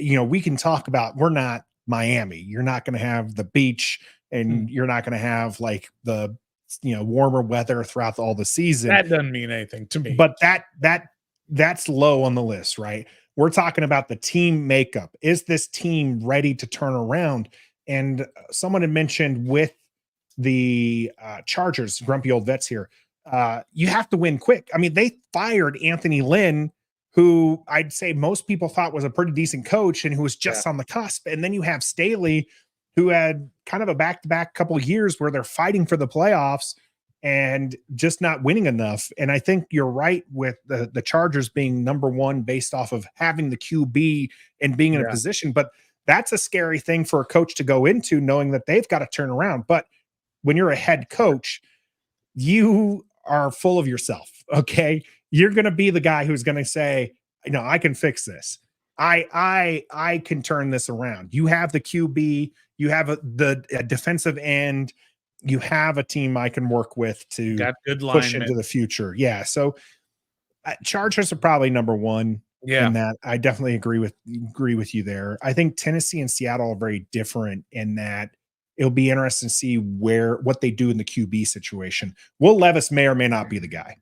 Speaker 3: We can talk about, we're not Miami. You're not going to have the beach and you're not going to have like the, warmer weather throughout all the season.
Speaker 4: That doesn't mean anything to me.
Speaker 3: But that's low on the list, right? We're talking about the team makeup. Is this team ready to turn around? And someone had mentioned with the Chargers, grumpy old vets here, you have to win quick. I mean, they fired Anthony Lynn, who I'd say most people thought was a pretty decent coach and who was just on the cusp. And then you have Staley, who had kind of a back-to-back couple of years where they're fighting for the playoffs and just not winning enough. And I think you're right with the Chargers being number 1 based off of having the QB and being in a position. But that's a scary thing for a coach to go into, knowing that they've got to turn around. But when you're a head coach, you are full of yourself. Okay. You're going to be the guy who's going to say, I can fix this. I can turn this around. You have the QB, you have the defensive end, you have a team I can work with to push into the future. Yeah. So Chargers are probably number 1 in that. I definitely agree with you there. I think Tennessee and Seattle are very different in that it'll be interesting to see what they do in the QB situation. Will Levis may or may not be the guy.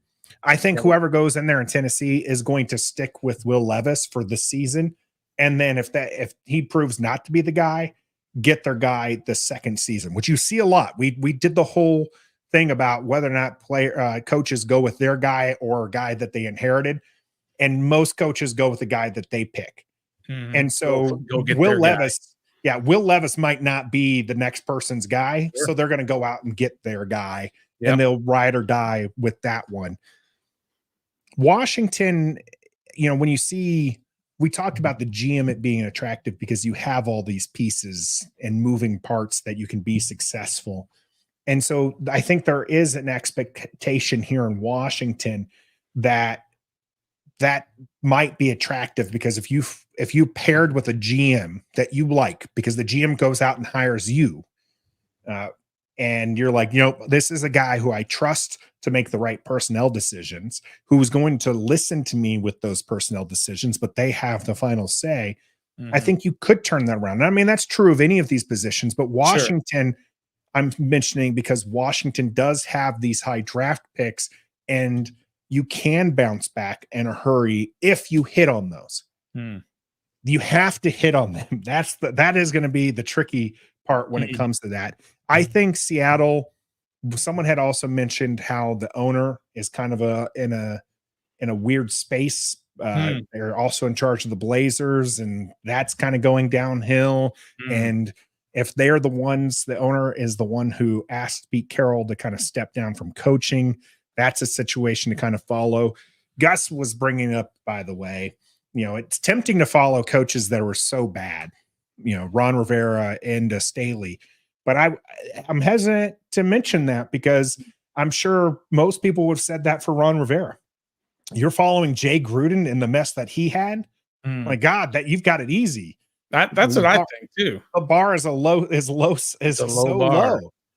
Speaker 3: I think whoever goes in there in Tennessee is going to stick with Will Levis for the season. And then if he proves not to be the guy, get their guy the second season, which you see a lot. We did the whole thing about whether or not coaches go with their guy or a guy that they inherited. And most coaches go with the guy that they pick.
Speaker 4: Mm-hmm.
Speaker 3: And so
Speaker 4: go get
Speaker 3: Will Levis, Will Levis might not be the next person's guy.
Speaker 4: Sure.
Speaker 3: So they're going to go out and get their guy
Speaker 4: Yep.
Speaker 3: and they'll ride or die with that one. Washington, when you see, we talked about the GM it being attractive because you have all these pieces and moving parts that you can be successful. And so I think there is an expectation here in Washington that might be attractive, because if you paired with a GM that you like, because the GM goes out and hires you, and you're like, this is a guy who I trust to make the right personnel decisions, who's going to listen to me with those personnel decisions, but they have the final say. I think you could turn that around. I mean, that's true of any of these positions, but Washington, sure. I'm mentioning because Washington does have these high draft picks, and you can bounce back in a hurry if you hit on those. You have to hit on them. That is going to be the tricky part when it comes to that. I think Seattle, someone had also mentioned how the owner is kind of in a weird space. They're also in charge of the Blazers, and that's kind of going downhill. And if they're the owner is the one who asked Pete Carroll to kind of step down from coaching, that's a situation to kind of follow. Gus was bringing up, by the way, it's tempting to follow coaches that were so bad, Ron Rivera and Staley. But I'm hesitant to mention that because I'm sure most people would have said that for Ron Rivera. You're following Jay Gruden in the mess that he had. My God, that you've got it easy.
Speaker 4: That's what I think too.
Speaker 3: The bar is so low.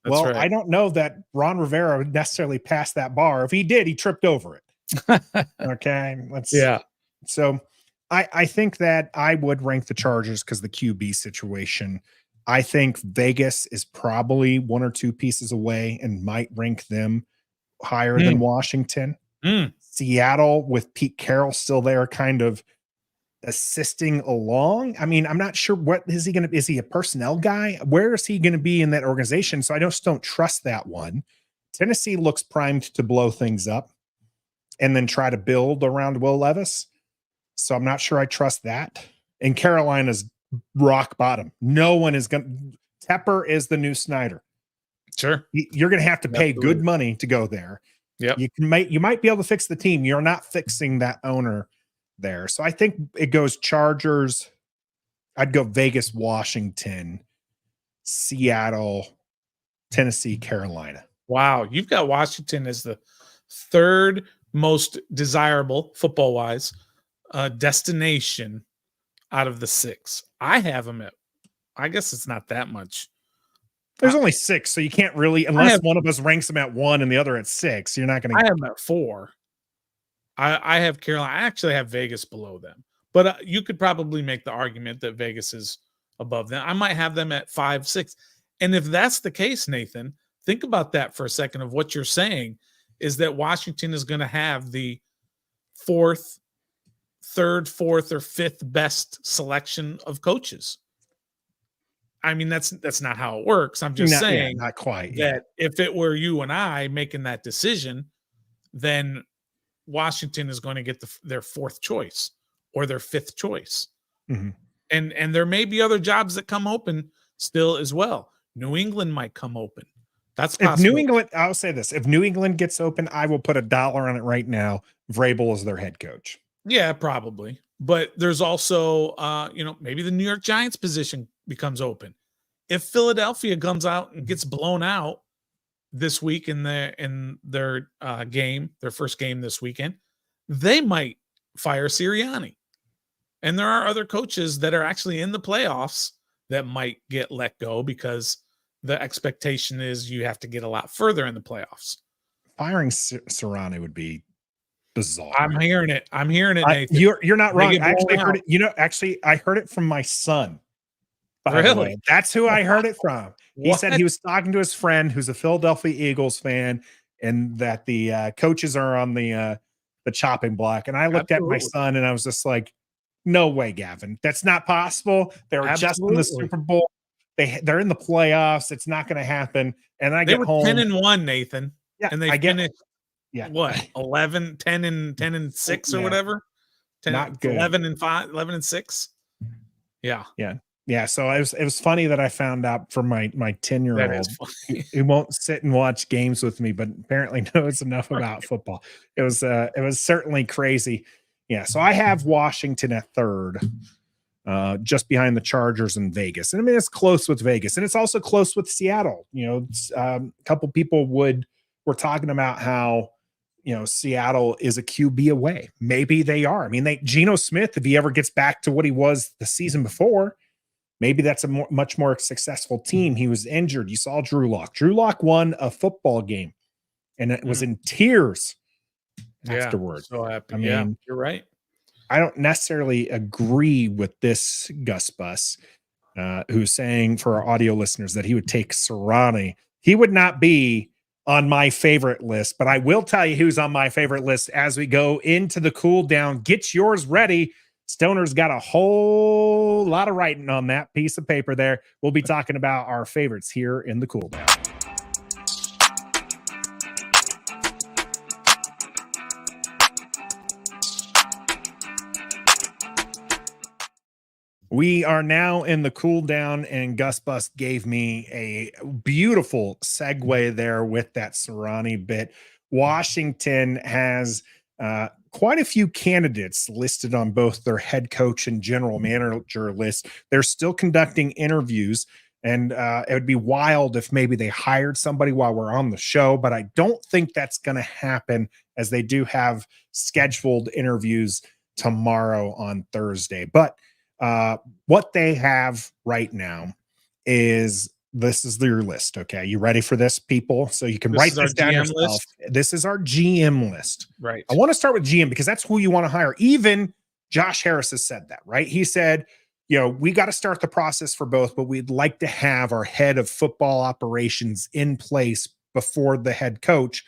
Speaker 3: Well, right. I don't know that Ron Rivera would necessarily pass that bar. If he did, he tripped over it. Okay. So I think that I would rank the Chargers because the QB situation. I think Vegas is probably one or two pieces away and might rank them higher than Washington. Seattle with Pete Carroll still there, kind of assisting along. I mean, I'm not sure what is he going to, is he a personnel guy? Where is he going to be in that organization? So I just don't trust that one. Tennessee looks primed to blow things up and then try to build around Will Levis. So I'm not sure I trust that. And Carolina's rock bottom. No one is going to, Tepper is the new Snyder.
Speaker 4: Sure.
Speaker 3: You're going to have to pay good money to go there.
Speaker 4: Yeah.
Speaker 3: You might be able to fix the team. You're not fixing that owner there. So I think it goes Chargers. I'd go Vegas, Washington, Seattle, Tennessee, Carolina.
Speaker 4: Wow. You've got Washington as the third most desirable football-wise destination out of the six. I have them at, I guess it's not that much.
Speaker 3: There's only six, so you can't really, unless one of us ranks them at 1 and the other at 6, you're not going to.
Speaker 4: I have them at 4. I have Carolina. I actually have Vegas below them, but you could probably make the argument that Vegas is above them. I might have them at 5, 6. And if that's the case, Nathan, think about that for a second. Of what you're saying is that Washington is going to have the third, fourth, or fifth best selection of coaches. I mean, that's not how it works. I'm just saying
Speaker 3: not quite
Speaker 4: that if it were you and I making that decision, then Washington is going to get their fourth choice or their fifth choice. And there may be other jobs that come open still as well. New England might come open. That's possible.
Speaker 3: If New England, I'll say this. If New England gets open, I will put $1 on it right now. Vrabel is their head coach.
Speaker 4: Yeah, probably. But there's also, maybe the New York Giants position becomes open. If Philadelphia comes out and gets blown out this week in their game, their first game this weekend, they might fire Sirianni. And there are other coaches that are actually in the playoffs that might get let go because the expectation is you have to get a lot further in the playoffs.
Speaker 3: Firing Sirianni would be bizarre.
Speaker 4: I'm hearing it, Nathan.
Speaker 3: You're not wrong. I actually heard it. I heard it from my son. by the
Speaker 4: Really?
Speaker 3: way. That's who I heard it from. He said
Speaker 4: What?
Speaker 3: he was talking to his friend who's a Philadelphia Eagles fan, and that the coaches are on the chopping block. And I looked at my
Speaker 4: Absolutely.
Speaker 3: son and I was just like, no way, Gavin. That's not possible. They were just in the
Speaker 4: Absolutely.
Speaker 3: Super Bowl. They're in the playoffs. It's not going to happen. And I
Speaker 4: They
Speaker 3: get
Speaker 4: were
Speaker 3: home.
Speaker 4: 10-1, Nathan.
Speaker 3: Yeah,
Speaker 4: And they
Speaker 3: I get.
Speaker 4: finished
Speaker 3: Yeah,
Speaker 4: what? 11, 10-6 or
Speaker 3: yeah,
Speaker 4: whatever. 10,
Speaker 3: not good.
Speaker 4: 11-5, 11-6. Yeah.
Speaker 3: Yeah. So it was funny that I found out from my 10-year
Speaker 4: That
Speaker 3: old
Speaker 4: is funny.
Speaker 3: who won't sit and watch games with me, but apparently knows enough about football. It was certainly crazy. Yeah. So I have Washington at third, just behind the Chargers and Vegas. And I mean, it's close with Vegas, and it's also close with Seattle. A couple people were talking about how, Seattle is a QB away. Maybe they are. I mean, Geno Smith, if he ever gets back to what he was the season before, maybe that's a much more successful team. He was injured. You saw Drew Lock. Drew Lock won a football game, and it was in tears afterward.
Speaker 4: So happy.
Speaker 3: I mean,
Speaker 4: you're right.
Speaker 3: I don't necessarily agree with this Gus Bus, who's saying for our audio listeners that he would take Sirianni. He would not be on my favorite list, but I will tell you who's on my favorite list as we go into the cool down. Get yours ready. Stoner's got a whole lot of writing on that piece of paper there. We'll be talking about our favorites here in the cool down. We are now in the cool down, and Gus Bus gave me a beautiful segue there with that Sirianni bit. Washington has quite a few candidates listed on both their head coach and general manager list. They're still conducting interviews, and it would be wild if maybe they hired somebody while we're on the show, but I don't think that's going to happen, as they do have scheduled interviews tomorrow on Thursday. But what they have right now is, this is your list. Okay. You ready for this, people? So you can write this down yourself. List? This is our GM list.
Speaker 4: Right.
Speaker 3: I want to start with GM because that's who you want to hire. Even Josh Harris has said that, right? He said, we got to start the process for both, but we'd like to have our head of football operations in place before the head coach,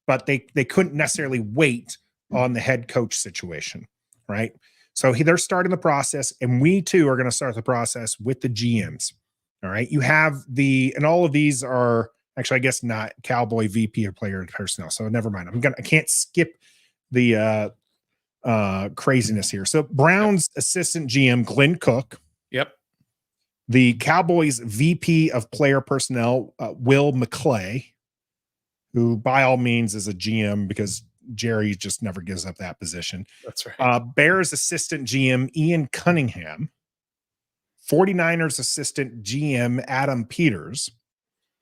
Speaker 3: but they couldn't necessarily wait on the head coach situation. Right. So they're starting the process, and we too are going to start the process with the GMs. All right. You have and all of these are actually, I guess not, Cowboy VP of player personnel. So never mind. I can't skip the craziness here. So Brown's assistant GM, Glenn Cook.
Speaker 4: Yep.
Speaker 3: The Cowboys VP of player personnel, Will McClay, who by all means is a GM because Jerry just never gives up that position.
Speaker 4: That's right.
Speaker 3: Bears assistant GM, Ian Cunningham. 49ers assistant GM, Adam Peters.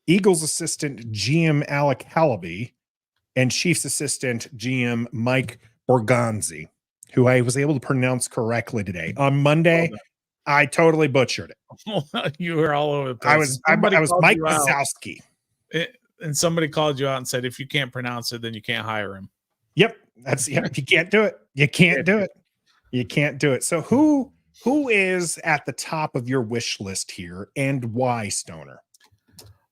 Speaker 3: Eagles assistant GM, Alec Hallaby. And Chiefs assistant GM, Mike Borgonzi, who I was able to pronounce correctly today. On Monday, I totally butchered it.
Speaker 4: You were all over the place.
Speaker 3: I was Mike Wazowski.
Speaker 4: And somebody called you out and said, if you can't pronounce it, then you can't hire him.
Speaker 3: Yep. You can't do it. You can't do it. You can't do it. So who is at the top of your wish list here, and why, Stoner?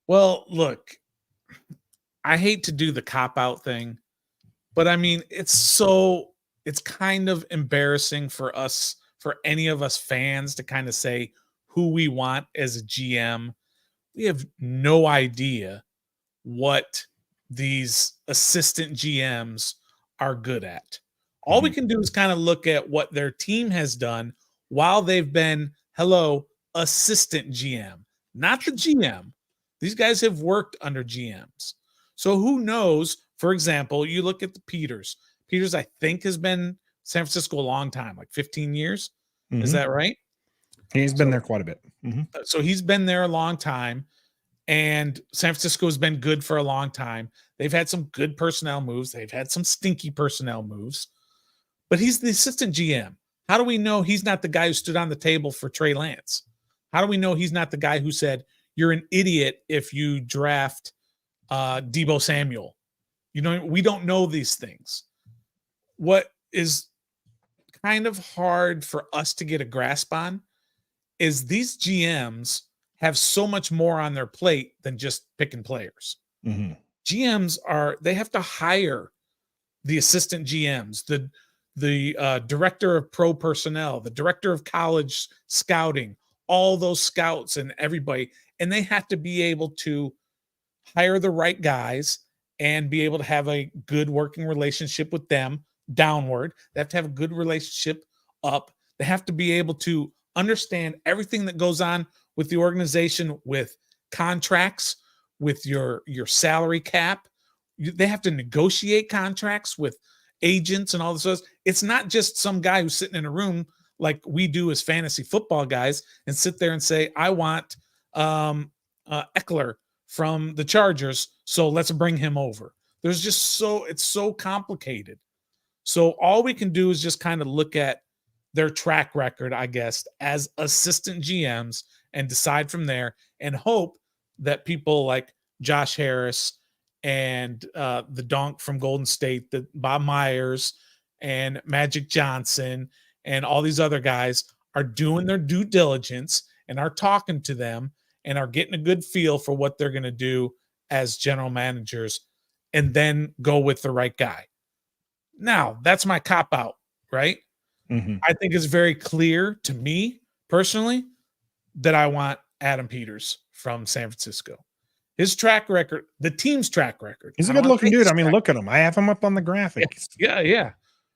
Speaker 4: Well, look, I hate to do the cop-out thing, but I mean, it's kind of embarrassing for any of us fans to kind of say who we want as a GM. We have no idea what these assistant GMs are good at. All we can do is kind of look at what their team has done while they've been, assistant GM, not the GM. These guys have worked under GMs. So who knows? For example, you look at the Peters. Peters, I think, has been San Francisco a long time, like 15 years. Mm-hmm. Is that right?
Speaker 3: He's been there quite a bit. Mm-hmm.
Speaker 4: So he's been there a long time. And San Francisco has been good for a long time. They've had some good personnel moves. They've had some stinky personnel moves. But he's the assistant GM. How do we know he's not the guy who stood on the table for Trey Lance? How do we know he's not the guy who said, you're an idiot if you draft Deebo Samuel? We don't know these things. What is kind of hard for us to get a grasp on is these GMs have so much more on their plate than just picking players.
Speaker 3: Mm-hmm.
Speaker 4: GMs they have to hire the assistant GMs, the director of pro personnel, the director of college scouting, all those scouts and everybody, and they have to be able to hire the right guys and be able to have a good working relationship with them downward. They have to have a good relationship up. They have to be able to understand everything that goes on with the organization, with contracts, with your salary cap. They have to negotiate contracts with agents and all this stuff. It's not just some guy who's sitting in a room like we do as fantasy football guys and sit there and say, I want Eckler from the Chargers, so let's bring him over. It's so complicated. So all we can do is just kind of look at their track record, I guess, as assistant GMs and decide from there and hope that people like Josh Harris and the donk from Golden State, the Bob Myers and Magic Johnson and all these other guys are doing their due diligence and are talking to them and are getting a good feel for what they're going to do as general managers and then go with the right guy. Now, that's my cop out, right?
Speaker 3: Mm-hmm.
Speaker 4: I think it's very clear to me personally that I want Adam Peters from San Francisco. His track record, the team's track record.
Speaker 3: He's a good looking dude. I mean, look at him. I have him up on the graphic.
Speaker 4: Yeah.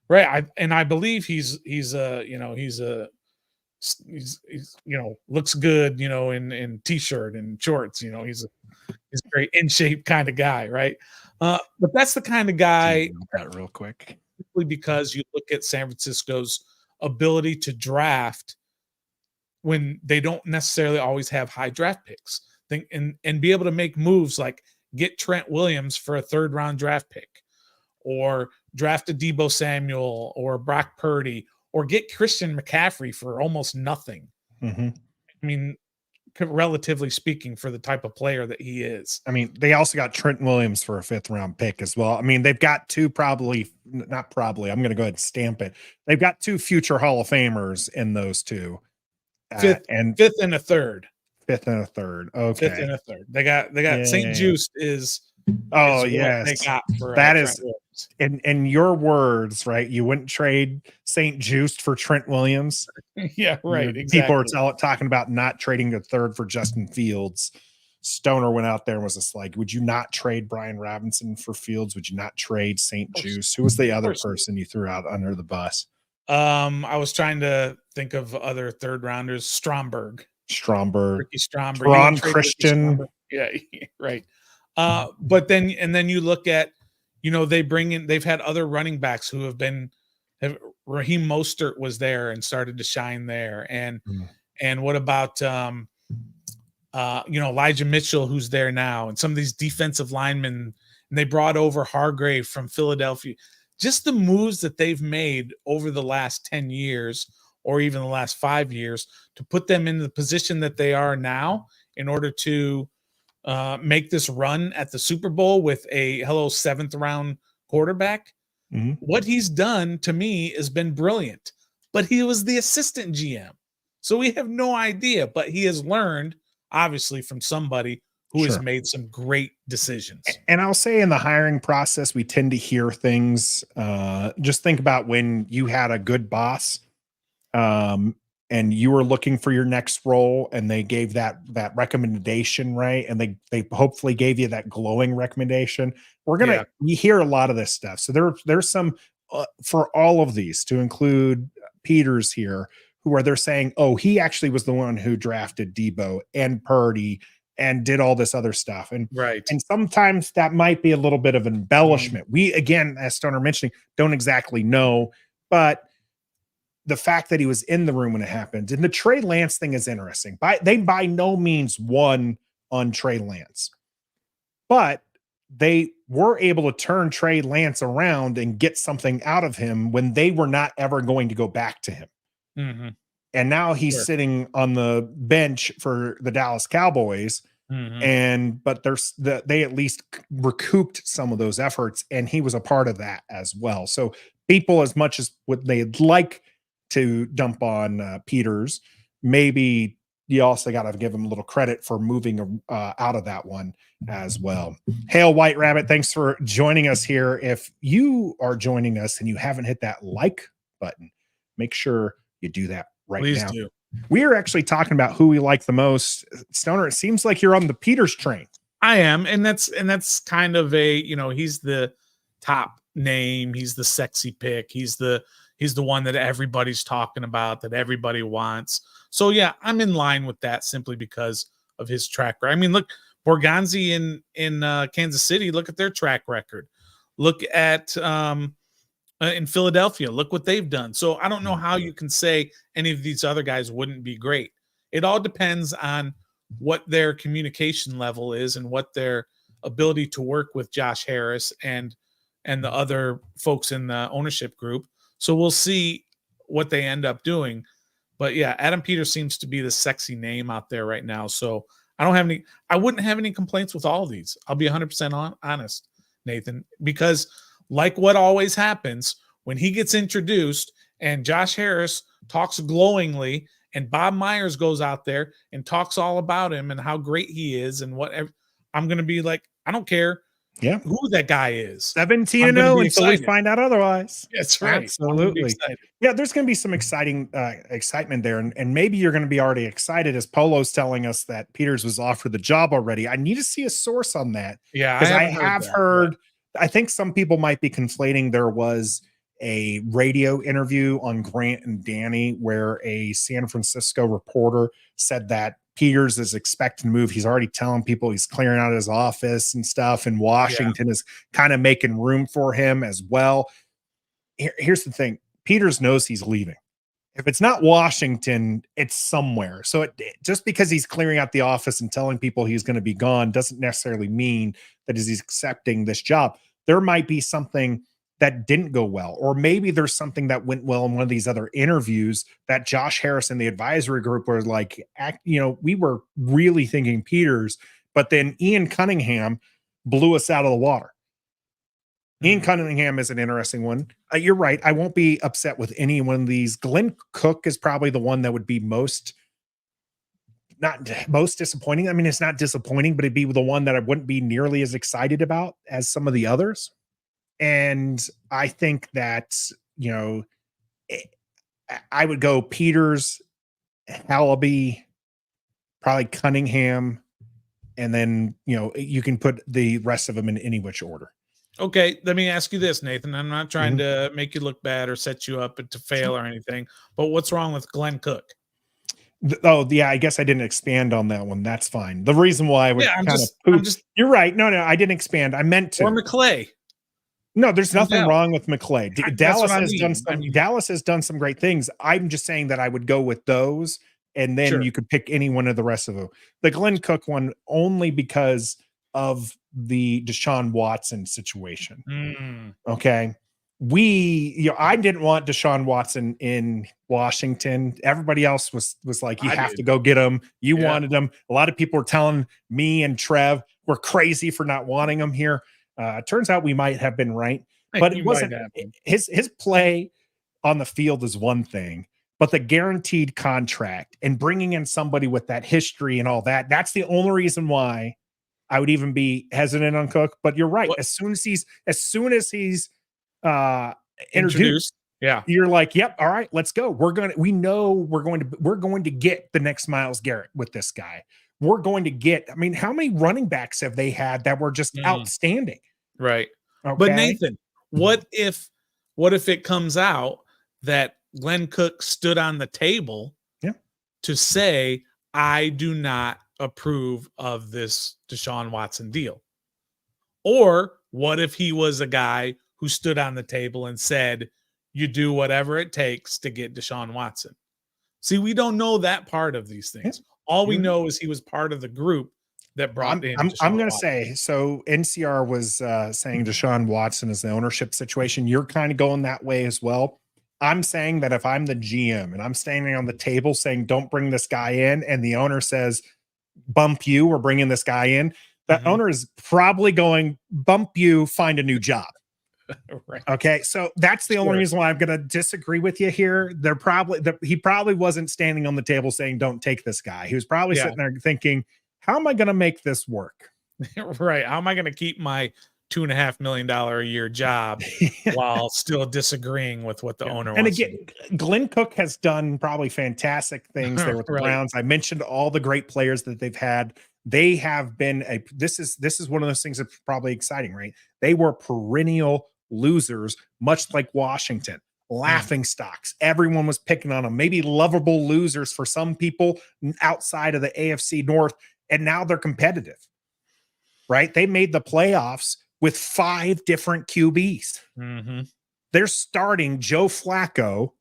Speaker 4: Right. I believe he's looks good, in t-shirt and shorts, he's a very in shape kind of guy. Right. But that's the kind of guy
Speaker 3: that real quick,
Speaker 4: because you look at San Francisco's ability to draft when they don't necessarily always have high draft picks and be able to make moves like get Trent Williams for a 3rd round draft pick or draft a Deebo Samuel or Brock Purdy or get Christian McCaffrey for almost nothing.
Speaker 3: Mm-hmm.
Speaker 4: I mean, relatively speaking, for the type of player that he is.
Speaker 3: I mean, they also got Trent Williams for a 5th round pick as well. I mean, they've got I'm going to go ahead and stamp it. They've got 2 future Hall of Famers in those 2.
Speaker 4: 5th and a 3rd.
Speaker 3: 5th and a 3rd. Okay.
Speaker 4: 5th and a 3rd. They got St. Juiced is.
Speaker 3: Oh,
Speaker 4: is
Speaker 3: yes.
Speaker 4: They got for
Speaker 3: that is in your words, right? You wouldn't trade St. Juiced for Trent Williams.
Speaker 4: Yeah, right. Exactly.
Speaker 3: People are talking about not trading a 3rd for Justin Fields. Stoner went out there and was just like, would you not trade Brian Robinson for Fields? Would you not trade St. Juice? Who was the other person you threw out under the bus?
Speaker 4: I was trying to think of other 3rd rounders. Ricky Stromberg,
Speaker 3: Ron Christian.
Speaker 4: Yeah, right. But then you look at, they've had other running backs who Raheem Mostert was there and started to shine there. And what about, Elijah Mitchell, who's there now, and some of these defensive linemen, and they brought over Hargrave from Philadelphia. Just the moves that they've made over the last 10 years or even the last 5 years to put them in the position that they are now in order to make this run at the Super Bowl with a 7th round quarterback.
Speaker 3: Mm-hmm.
Speaker 4: What he's done to me has been brilliant, but he was the assistant GM. So we have no idea, but he has learned obviously from somebody who has made some great decisions.
Speaker 3: And I'll say in the hiring process, we tend to hear things. Just think about when you had a good boss and you were looking for your next role and they gave that recommendation, right? And they hopefully gave you that glowing recommendation. We hear a lot of this stuff. So there's some for all of these, to include Peters here, where they're saying, oh, he actually was the one who drafted Deebo and Purdy and did all this other stuff. And sometimes that might be a little bit of an embellishment. We, again, as Stoner mentioning, don't exactly know, but the fact that he was in the room when it happened. And the Trey Lance thing is interesting. They by no means won on Trey Lance, but they were able to turn Trey Lance around and get something out of him when they were not ever going to go back to him.
Speaker 4: Mm-hmm.
Speaker 3: And now he's sitting on the bench for the Dallas Cowboys.
Speaker 4: Mm-hmm.
Speaker 3: But they at least recouped some of those efforts, and he was a part of that as well. So people, as much as what they'd like to dump on Peters, maybe you also got to give him a little credit for moving out of that one as well. Hail White Rabbit, thanks for joining us here. If you are joining us and you haven't hit that like button, make sure you do that right
Speaker 4: Please
Speaker 3: now.
Speaker 4: do.
Speaker 3: We are actually talking about who we like the most. Stoner, it seems like you're on the Peters train.
Speaker 4: I am, and that's kind of a, he's the top name, he's the sexy pick, he's the one that everybody's talking about, that everybody wants. So yeah, I'm in line with that simply because of his track record. I mean, look, Borgonzi in Kansas City, look at their track record. Look at in Philadelphia, look what they've done. So I don't know how you can say any of these other guys wouldn't be great. It all depends on what their communication level is and what their ability to work with Josh Harris and the other folks in the ownership group. So we'll see what they end up doing. But yeah, Adam Peters seems to be the sexy name out there right now. So I wouldn't have any complaints with all of these. I'll be 100% honest, Nathan, because like what always happens when he gets introduced and Josh Harris talks glowingly and Bob Myers goes out there and talks all about him and how great he is and whatever, I'm going to be like, I don't care who that guy is.
Speaker 3: 17-0 until we find out otherwise.
Speaker 4: That's right.
Speaker 3: Absolutely. Yeah, there's going to be some excitement there. And maybe you're going to be already excited as Polo's telling us that Peters was offered the job already. I need to see a source on that.
Speaker 4: Yeah,
Speaker 3: because I have heard, I think some people might be conflating. There was a radio interview on Grant and Danny where a San Francisco reporter said that Peters is expecting to move. He's already telling people he's clearing out his office and stuff, and Washington is kind of making room for him as well. Here's the thing. Peters knows he's leaving. If it's not Washington, it's somewhere. So just because he's clearing out the office and telling people he's going to be gone doesn't necessarily mean that he's accepting this job. There might be something that didn't go well, or maybe there's something that went well in one of these other interviews that Josh Harris and the advisory group were like, we were really thinking Peters, but then Ian Cunningham blew us out of the water. Ian Cunningham is an interesting one. You're right. I won't be upset with any one of these. Glenn Cook is probably the one that would be not most disappointing. I mean, it's not disappointing, but it'd be the one that I wouldn't be nearly as excited about as some of the others. And I think that, I would go Peters, Hallaby, probably Cunningham, and then, you can put the rest of them in any which order.
Speaker 4: Okay, let me ask you this, Nathan. I'm not trying to make you look bad or set you up to fail or anything, but what's wrong with Glenn Cook?
Speaker 3: Oh, yeah, I guess I didn't expand on that one. That's fine. The reason why I was you're right. No, I didn't expand. I meant to.
Speaker 4: Or McClay.
Speaker 3: No, there's nothing wrong with McClay. Dallas has done some great things. I'm just saying that I would go with those, and then you could pick any one of the rest of them. The Glenn Cook one only because of the Deshaun Watson situation. Okay. I didn't want Deshaun Watson in Washington. Everybody else was like, you have to go get him. You wanted him. A lot of people were telling me and Trev we're crazy for not wanting him here. Turns out we might have been right, but it wasn't his play on the field is one thing, but the guaranteed contract and bringing in somebody with that history and all that, that's the only reason why I would even be hesitant on Cook. But you're right. As soon as he's introduced, you're like, yep, all right, let's go. We're going to get the next Myles Garrett with this guy. We're going to get, I mean, how many running backs have they had that were just outstanding?
Speaker 4: Right.
Speaker 3: Okay?
Speaker 4: But Nathan, what if it comes out that Glenn Cook stood on the table to say, I do not approve of this Deshaun Watson deal? Or what if he was a guy who stood on the table and said, you do whatever it takes to get Deshaun Watson? See, we don't know that part of these things. All we know is he was part of the group that brought in.
Speaker 3: I'm going to say, so NCR was saying Deshaun Watson is the ownership situation. You're kind of going that way as well. I'm saying that if I'm the GM and I'm standing on the table saying, don't bring this guy in, and the owner says, bump you, we're bringing this guy in, that owner is probably going, bump you, find a new job.
Speaker 4: Right.
Speaker 3: Okay, so that's the only
Speaker 4: Sure.
Speaker 3: reason why I'm going to disagree with you here. He probably wasn't standing on the table saying, "Don't take this guy." He was probably
Speaker 4: Yeah.
Speaker 3: sitting there thinking, "How am I going to make this work?"
Speaker 4: Right. How am I going to keep my $2.5 million a year job while still disagreeing with what the
Speaker 3: Yeah.
Speaker 4: owner
Speaker 3: And
Speaker 4: wants to
Speaker 3: again, Glenn Cook has done probably fantastic things
Speaker 4: do?
Speaker 3: there with the
Speaker 4: Right.
Speaker 3: Browns. I mentioned all the great players that they've had. They have been this is one of those things that's probably exciting, right? They were perennial losers, much like Washington. Laughing stocks. Everyone was picking on them. Maybe lovable losers for some people outside of the AFC North, and now they're competitive, right? They made the playoffs with 5 different QBs.
Speaker 4: Mm-hmm.
Speaker 3: They're starting Joe Flacco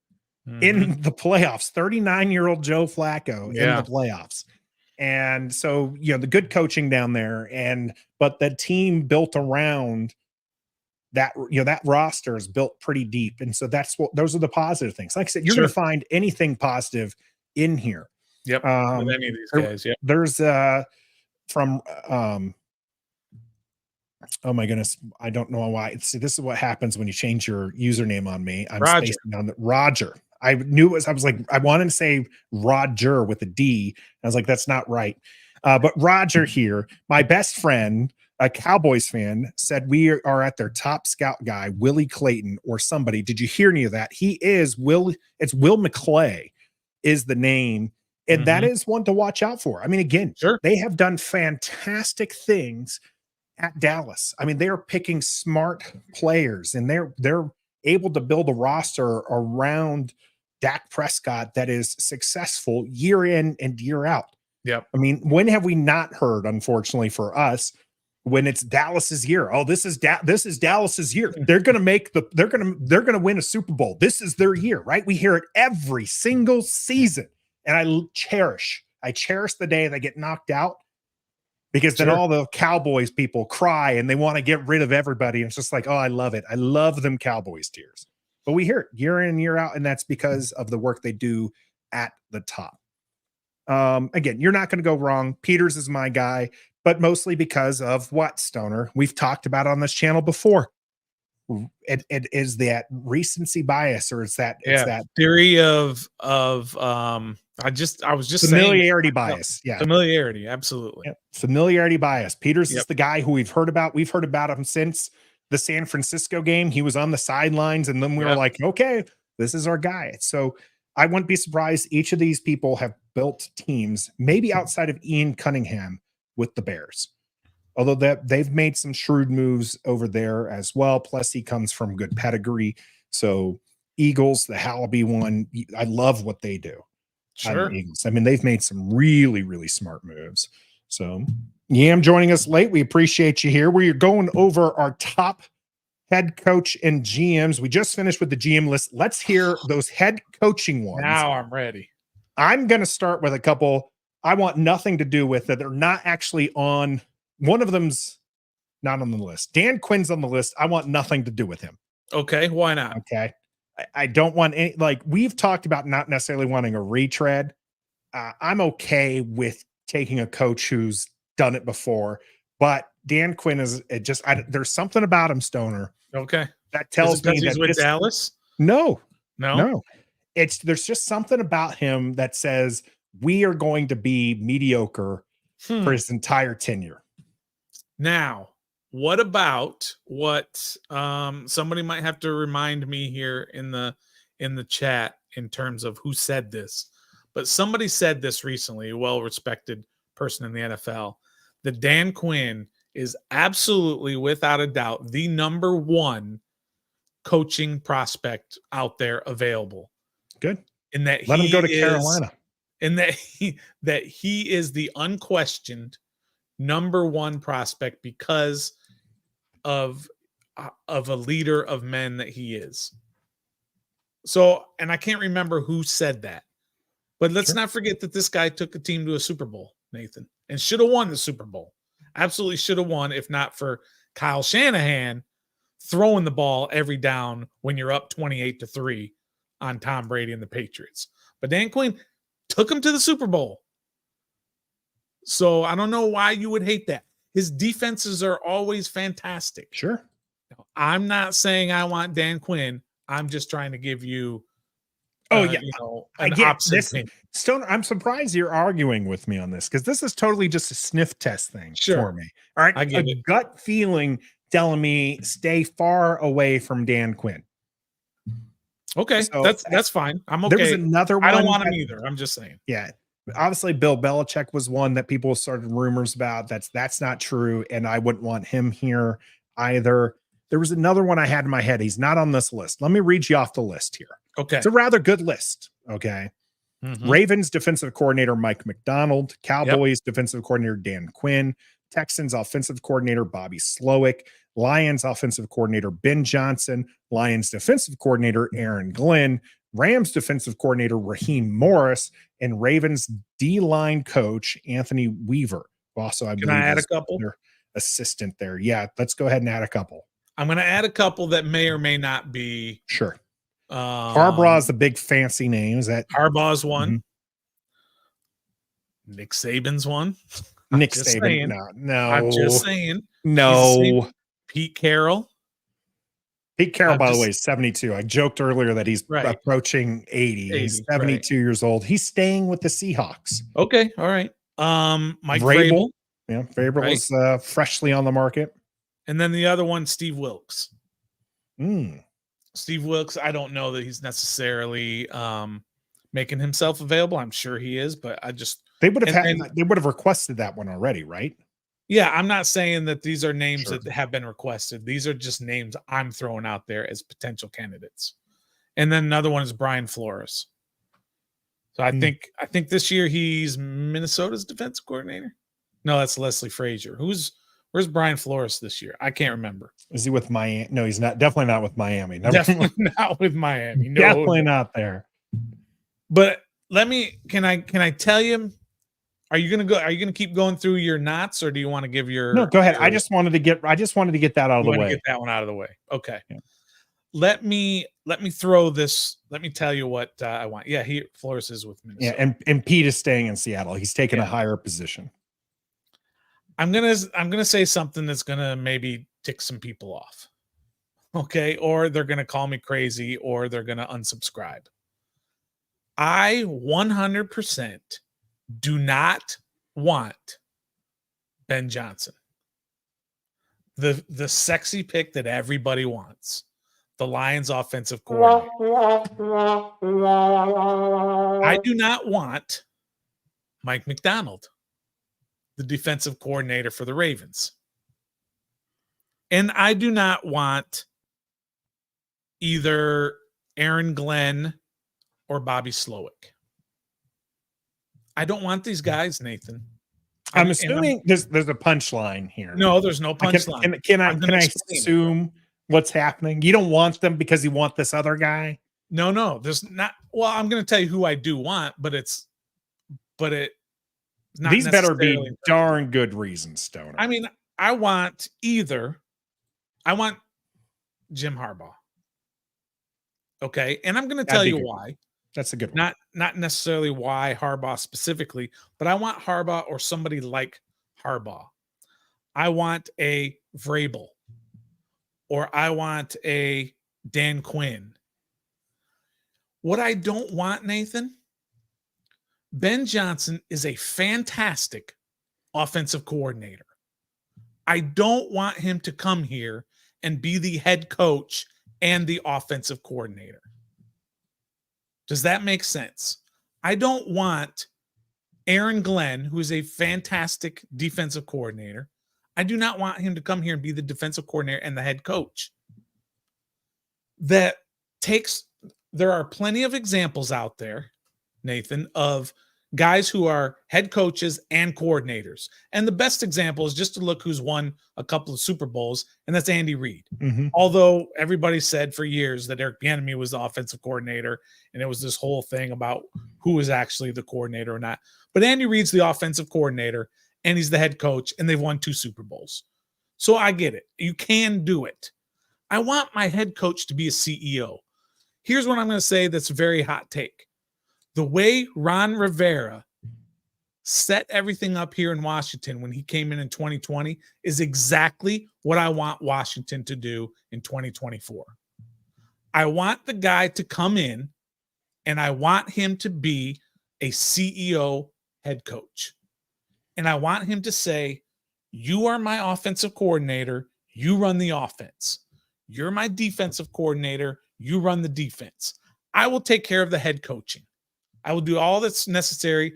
Speaker 4: Mm-hmm.
Speaker 3: in the playoffs, 39-year-old Joe Flacco in the
Speaker 4: Yeah.
Speaker 3: playoffs. And so, the good coaching down there, but the team built around that, that roster is built pretty deep. And so those are the positive things. Like I said, you're going
Speaker 4: Sure.
Speaker 3: to find anything positive in here.
Speaker 4: Yep. With any of these guys. Yep.
Speaker 3: There's from oh my goodness, I don't know why. See, this is what happens when you change your username on me. I'm
Speaker 4: Roger.
Speaker 3: spacing on the Roger. I knew it was, I was like, I wanted to say Roger with a D. I was like, that's not right. But Roger here, my best friend, a Cowboys fan, said we are at their top scout guy, Willie Clayton or somebody. Did you hear any of that? He is Will. It's Will McClay is the name. And that is one to watch out for. I mean, again,
Speaker 4: Sure.
Speaker 3: they have done fantastic things at Dallas. I mean, they are picking smart players, and they're able to build a roster around Dak Prescott that is successful year in and year out.
Speaker 4: Yep.
Speaker 3: I mean, when have we not heard, unfortunately for us, when it's Dallas's year? Oh, this is Dallas's year. They're going to win a Super Bowl. This is their year, right? We hear it every single season. And I cherish the day they get knocked out, because then all the Cowboys people cry and they want to get rid of everybody. And it's just like, oh, I love it. I love them Cowboys tears. But we hear it year in and year out, and that's because of the work they do at the top. Again, you're not going to go wrong. Peters is my guy, but mostly because of what, Stoner? We've talked about on this channel before. It is that recency bias, or it's that
Speaker 4: theory of I was just
Speaker 3: familiarity
Speaker 4: saying,
Speaker 3: bias. Yeah.
Speaker 4: Familiarity. Absolutely.
Speaker 3: Yep. Familiarity bias. Peters is the guy who we've heard about. We've heard about him since the San Francisco game. He was on the sidelines, and then we were like, okay, this is our guy. So I wouldn't be surprised. Each of these people have built teams, maybe outside of Ian Cunningham, with the Bears. Although they've made some shrewd moves over there as well. Plus, he comes from good pedigree. So Eagles, the Hallaby one, I love what they do.
Speaker 4: Sure.
Speaker 3: Eagles. I mean, they've made some really, really smart moves. So, Yam joining us late. We appreciate you here. We're going over our top head coach and GMs. We just finished with the GM list. Let's hear those head coaching ones.
Speaker 4: Now I'm ready.
Speaker 3: I'm going to start with a couple I want nothing to do with that. They're not actually on. One of them's not on the list. Dan Quinn's on the list. I want nothing to do with him.
Speaker 4: Okay. Why not?
Speaker 3: Okay. I don't want any, like we've talked about not necessarily wanting a retread. I'm okay with taking a coach who's done it before, but Dan Quinn there's something about him, Stoner.
Speaker 4: Okay.
Speaker 3: That tells me
Speaker 4: he's
Speaker 3: that
Speaker 4: with Dallas.
Speaker 3: No.
Speaker 4: No.
Speaker 3: There's just something about him that says we are going to be mediocre for his entire tenure.
Speaker 4: Now, what about what somebody might have to remind me here in the chat in terms of who said this, but somebody said this recently, a well-respected person in the NFL, that Dan Quinn is absolutely, without a doubt, the number one coaching prospect out there available.
Speaker 3: Good.
Speaker 4: In that
Speaker 3: Let him go to Carolina.
Speaker 4: In that he is the unquestioned number one prospect because of a leader of men that he is. So, and I can't remember who said that, but let's not forget that this guy took a team to a Super Bowl, Nathan, and should have won the Super Bowl. Absolutely should have won, if not for Kyle Shanahan throwing the ball every down when you're up 28-3 on Tom Brady and the Patriots. But Dan Quinn took him to the Super Bowl. So I don't know why you would hate that. His defenses are always fantastic.
Speaker 3: Sure.
Speaker 4: I'm not saying I want Dan Quinn. I'm just trying to give you,
Speaker 3: Oh, yeah. I
Speaker 4: an
Speaker 3: get
Speaker 4: opposite
Speaker 3: this.
Speaker 4: opinion.
Speaker 3: Stoner, I'm surprised you're arguing with me on this because this is totally just a sniff test thing for
Speaker 4: Sure.
Speaker 3: me. All right.
Speaker 4: I get it.
Speaker 3: Gut feeling telling me stay far away from Dan Quinn.
Speaker 4: Okay,
Speaker 3: So
Speaker 4: that's fine. I'm
Speaker 3: there was
Speaker 4: okay.
Speaker 3: another one.
Speaker 4: I don't want him either. I'm just saying.
Speaker 3: Yeah. Obviously, Bill Belichick was one that people started rumors about. That's not true. And I wouldn't want him here either. There was another one I had in my head. He's not on this list. Let me read you off the list here.
Speaker 4: Okay.
Speaker 3: It's a rather good list. Okay. Ravens defensive coordinator Mike McDonald, Cowboys defensive coordinator Dan Quinn, Texans offensive coordinator Bobby Slowick, Lions offensive coordinator Ben Johnson, Lions defensive coordinator Aaron Glenn, Rams defensive coordinator Raheem Morris, and Ravens D-line coach Anthony Weaver. Also, I
Speaker 4: Can
Speaker 3: believe
Speaker 4: I add a
Speaker 3: is
Speaker 4: couple?
Speaker 3: their assistant there. Yeah, let's go ahead and add a couple.
Speaker 4: I'm going to add a couple that may or may not be.
Speaker 3: Sure. Harbaugh's the big fancy names.
Speaker 4: Harbaugh's one. Nick Saban's one.
Speaker 3: Nick Saban. No.
Speaker 4: I'm just saying.
Speaker 3: No.
Speaker 4: Pete Carroll.
Speaker 3: Pete Carroll, by the way, is 72. I joked earlier that he's approaching 80. He's 72 years old. He's staying with the Seahawks.
Speaker 4: Okay. All right. Mike
Speaker 3: Vrabel. Yeah, Vrabel is freshly on the market.
Speaker 4: And then the other one, Steve Wilkes.
Speaker 3: Mm.
Speaker 4: Steve Wilkes, I don't know that he's necessarily making himself available. I'm sure he is, but
Speaker 3: they would have requested that one already, right?
Speaker 4: Yeah, I'm not saying that these are names that have been requested. These are just names I'm throwing out there as potential candidates. And then another one is Brian Flores. So I think this year he's Minnesota's defensive coordinator. No, that's Leslie Frazier. Where's Brian Flores this year? I can't remember.
Speaker 3: Is he with Miami? No, he's not. Definitely not with Miami.
Speaker 4: Definitely not with Miami. No,
Speaker 3: definitely not there.
Speaker 4: But can I tell you? Are you gonna keep going through your knots, or do you want to give your?
Speaker 3: No, go ahead. I just wanted to get that out of the way.
Speaker 4: Get that one out of the way. Okay. Yeah. Let me throw this. Let me tell you what I want. Yeah, Flores is with Minnesota.
Speaker 3: Yeah, and Pete is staying in Seattle. He's taking a higher position.
Speaker 4: I'm gonna say something that's gonna maybe tick some people off. Okay, or they're gonna call me crazy, or they're gonna unsubscribe. I 100% do not want Ben Johnson. The sexy pick that everybody wants. The Lions offensive coordinator. I do not want Mike McDonald, the defensive coordinator for the Ravens. And I do not want either Aaron Glenn or Bobby Slowick. I don't want these guys, Nathan.
Speaker 3: I'm assuming there's a punchline here.
Speaker 4: No, there's no punchline.
Speaker 3: Can I assume what's happening? You don't want them because you want this other guy?
Speaker 4: No, there's not. Well, I'm going to tell you who I do want, but
Speaker 3: these better be darn good reasons, Stoner.
Speaker 4: I mean, I want Jim Harbaugh. Okay, and I'm going to tell you why.
Speaker 3: That's a good one.
Speaker 4: Not necessarily why Harbaugh specifically, but I want Harbaugh or somebody like Harbaugh. I want a Vrabel, or I want a Dan Quinn. What I don't want, Nathan, Ben Johnson is a fantastic offensive coordinator. I don't want him to come here and be the head coach and the offensive coordinator. Does that make sense? I don't want Aaron Glenn, who is a fantastic defensive coordinator. I do not want him to come here and be the defensive coordinator and the head coach. There are plenty of examples out there, Nathan, of guys who are head coaches and coordinators. And the best example is just to look who's won a couple of Super Bowls, and that's Andy Reid. Mm-hmm. Although everybody said for years that Eric Bieniemy was the offensive coordinator, and it was this whole thing about who was actually the coordinator or not. But Andy Reid's the offensive coordinator, and he's the head coach, and they've won 2 Super Bowls. So I get it. You can do it. I want my head coach to be a CEO. Here's what I'm going to say that's a very hot take. The way Ron Rivera set everything up here in Washington when he came in 2020 is exactly what I want Washington to do in 2024. I want the guy to come in and I want him to be a CEO head coach. And I want him to say, you are my offensive coordinator. You run the offense. You're my defensive coordinator. You run the defense. I will take care of the head coaching. I will do all that's necessary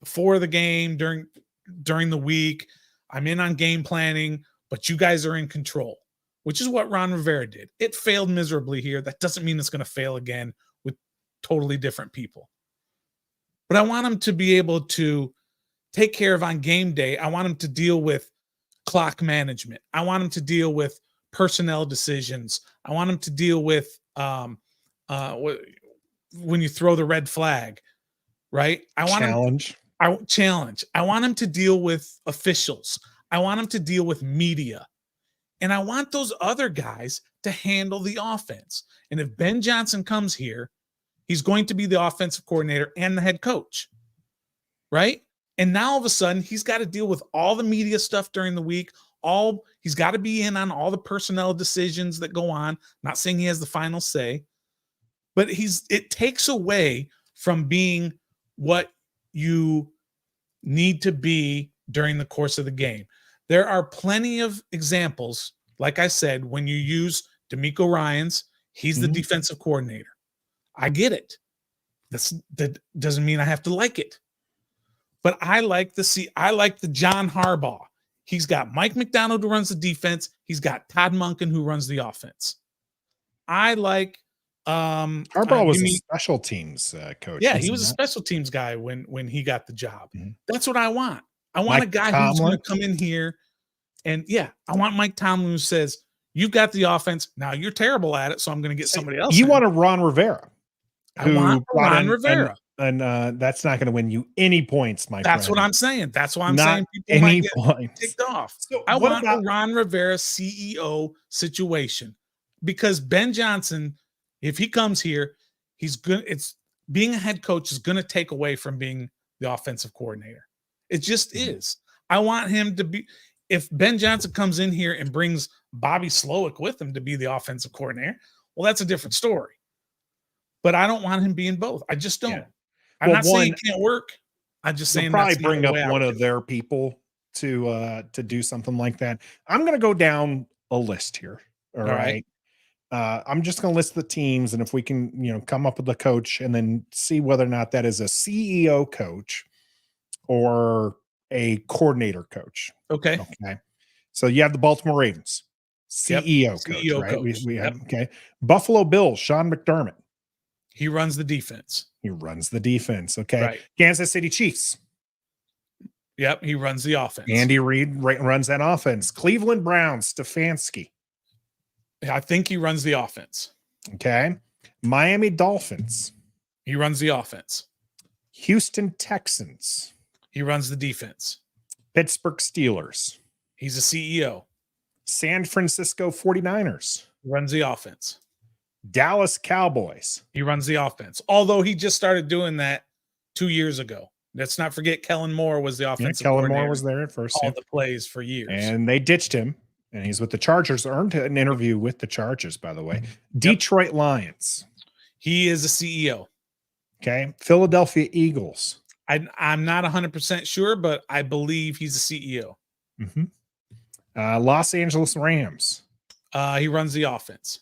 Speaker 4: before the game, during the week. I'm in on game planning, but you guys are in control, which is what Ron Rivera did. It failed miserably here. That doesn't mean it's going to fail again with totally different people. But I want him to be able to take care of on game day. I want him to deal with clock management. I want him to deal with personnel decisions. I want him to deal with when you throw the red flag, right? I want challenge. I want him to deal with officials. I want him to deal with media. And I want those other guys to handle the offense. And if Ben Johnson comes here, he's going to be the offensive coordinator and the head coach, right? And now all of a sudden, he's got to deal with all the media stuff during the week. He's got to be in on all the personnel decisions that go on. Not saying he has the final say, but it takes away from being what you need to be during the course of the game. There are plenty of examples, like I said, when you use DeMeco Ryans, he's the defensive coordinator. I get it. That doesn't mean I have to like it. But I like the John Harbaugh. He's got Mike McDonald who runs the defense. He's got Todd Monken who runs the offense. I like
Speaker 3: Harbaugh was a special teams coach.
Speaker 4: Yeah, he was a special teams guy when he got the job. That's what I want. I want a guy who's going to come in here and I want Mike Tomlin who says, you've got the offense. Now you're terrible at it, so I'm going to get somebody else.
Speaker 3: You want a Ron Rivera.
Speaker 4: I want Ron Rivera.
Speaker 3: And that's not going to win you any points, my friend.
Speaker 4: That's what I'm saying. That's why I'm saying people might get ticked off. So I want a Ron Rivera CEO situation because Ben Johnson, if he comes here, he's good. Being a head coach is going to take away from being the offensive coordinator. It just is. I want him to be. If Ben Johnson comes in here and brings Bobby Slowick with him to be the offensive coordinator, well, that's a different story. But I don't want him being both. I just don't. I'm not saying it can't work. I'm just saying
Speaker 3: probably bring up one of their people to do something like that. I'm going to go down a list here. All right. I'm just going to list the teams, and if we can, come up with a coach, and then see whether or not that is a CEO coach or a coordinator coach.
Speaker 4: Okay.
Speaker 3: So you have the Baltimore Ravens, CEO coach,
Speaker 4: CEO
Speaker 3: right?
Speaker 4: coach.
Speaker 3: We have Buffalo Bills, Sean McDermott.
Speaker 4: He runs the defense.
Speaker 3: Okay. Right. Kansas City Chiefs.
Speaker 4: Yep. He runs the offense.
Speaker 3: Andy Reid runs that offense. Cleveland Browns, Stefanski.
Speaker 4: I think he runs the offense.
Speaker 3: Okay. Miami Dolphins.
Speaker 4: He runs the offense.
Speaker 3: Houston Texans.
Speaker 4: He runs the defense.
Speaker 3: Pittsburgh Steelers.
Speaker 4: He's a CEO.
Speaker 3: San Francisco 49ers.
Speaker 4: He runs the offense.
Speaker 3: Dallas Cowboys.
Speaker 4: He runs the offense. Although he just started doing that 2 years ago. Let's not forget Kellen Moore was the offensive coordinator.
Speaker 3: Kellen Moore was there at first.
Speaker 4: All the plays for years.
Speaker 3: And they ditched him. And he's with the Chargers. Earned an interview with the Chargers, by the way. Detroit Lions.
Speaker 4: He is a CEO.
Speaker 3: Okay. Philadelphia Eagles.
Speaker 4: I'm not 100% sure, but I believe he's a CEO.
Speaker 3: Los Angeles Rams.
Speaker 4: He runs the offense.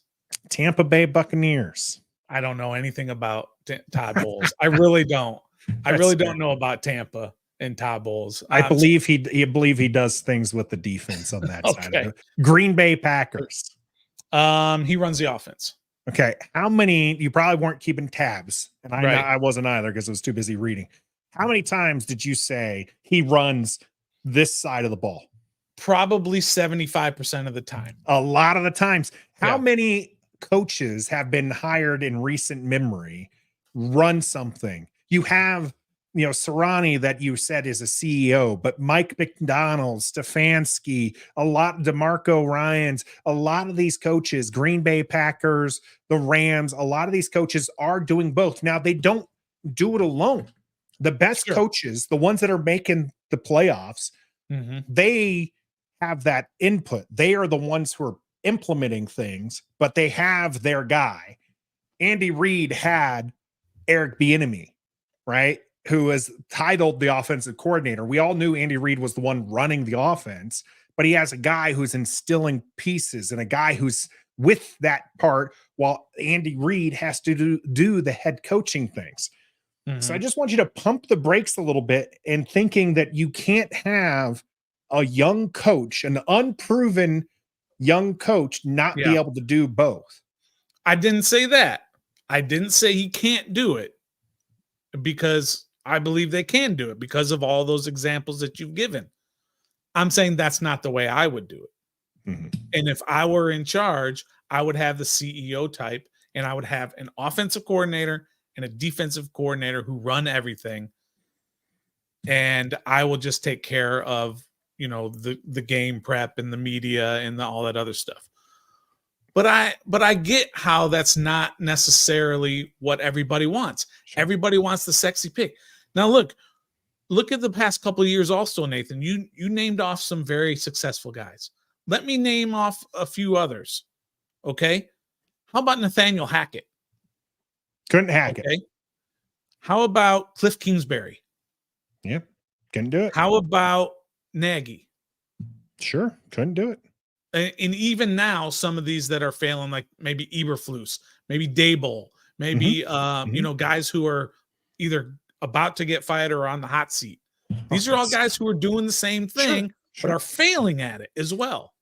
Speaker 3: Tampa Bay Buccaneers.
Speaker 4: I don't know anything about Todd Bowles. I really don't. I really don't know about Tampa and Todd Bowles.
Speaker 3: I believe he does things with the defense on that side of it. Green Bay Packers.
Speaker 4: He runs the offense.
Speaker 3: Okay. How many? You probably weren't keeping tabs, and I wasn't either because I was too busy reading. How many times did you say he runs this side of the ball?
Speaker 4: Probably 75% of the time.
Speaker 3: A lot of the times. How many coaches have been hired in recent memory run something? You have, Sirianni that you said is a CEO, but Mike McDonald, Stefanski, DeMarco Ryans, a lot of these coaches, Green Bay Packers, the Rams, a lot of these coaches are doing both. Now, they don't do it alone. The best
Speaker 4: Sure.
Speaker 3: coaches, the ones that are making the playoffs,
Speaker 4: Mhm.
Speaker 3: they have that input. They are the ones who are implementing things, but they have their guy. Andy Reid had Eric Bieniemy, right? Who is titled the offensive coordinator. We all knew Andy Reid was the one running the offense, but he has a guy who's instilling pieces and a guy who's with that part while Andy Reid has to do the head coaching things. So I
Speaker 4: Mhm.
Speaker 3: just want you to pump the brakes a little bit and thinking that you can't have a young coach, an unproven young coach, not be
Speaker 4: Yeah.
Speaker 3: able to do both.
Speaker 4: I didn't say that. I didn't say he can't do it because I believe they can do it because of all those examples that you've given. I'm saying that's not the way I would do it.
Speaker 3: Mhm.
Speaker 4: And if I were in charge, I would have the CEO type and I would have an offensive coordinator and a defensive coordinator who run everything. And I will just take care of, the game prep and the media and all that other stuff. But I get how that's not necessarily what everybody wants.
Speaker 3: Sure.
Speaker 4: Everybody wants the sexy pick. Now look at the past couple of years also, Nathan. You named off some very successful guys. Let me name off a few others. Okay? How about Nathaniel Hackett?
Speaker 3: Couldn't hack it.
Speaker 4: Okay. How about Cliff Kingsbury?
Speaker 3: Yeah. Couldn't do it.
Speaker 4: How about Nagy?
Speaker 3: Sure. Couldn't do it.
Speaker 4: And even now, some of these that are failing, like maybe Eberflus, maybe Dable, maybe guys who are either about to get fired or on the hot seat. These are all guys who are doing the same thing,
Speaker 3: Sure.
Speaker 4: but are failing at it as well.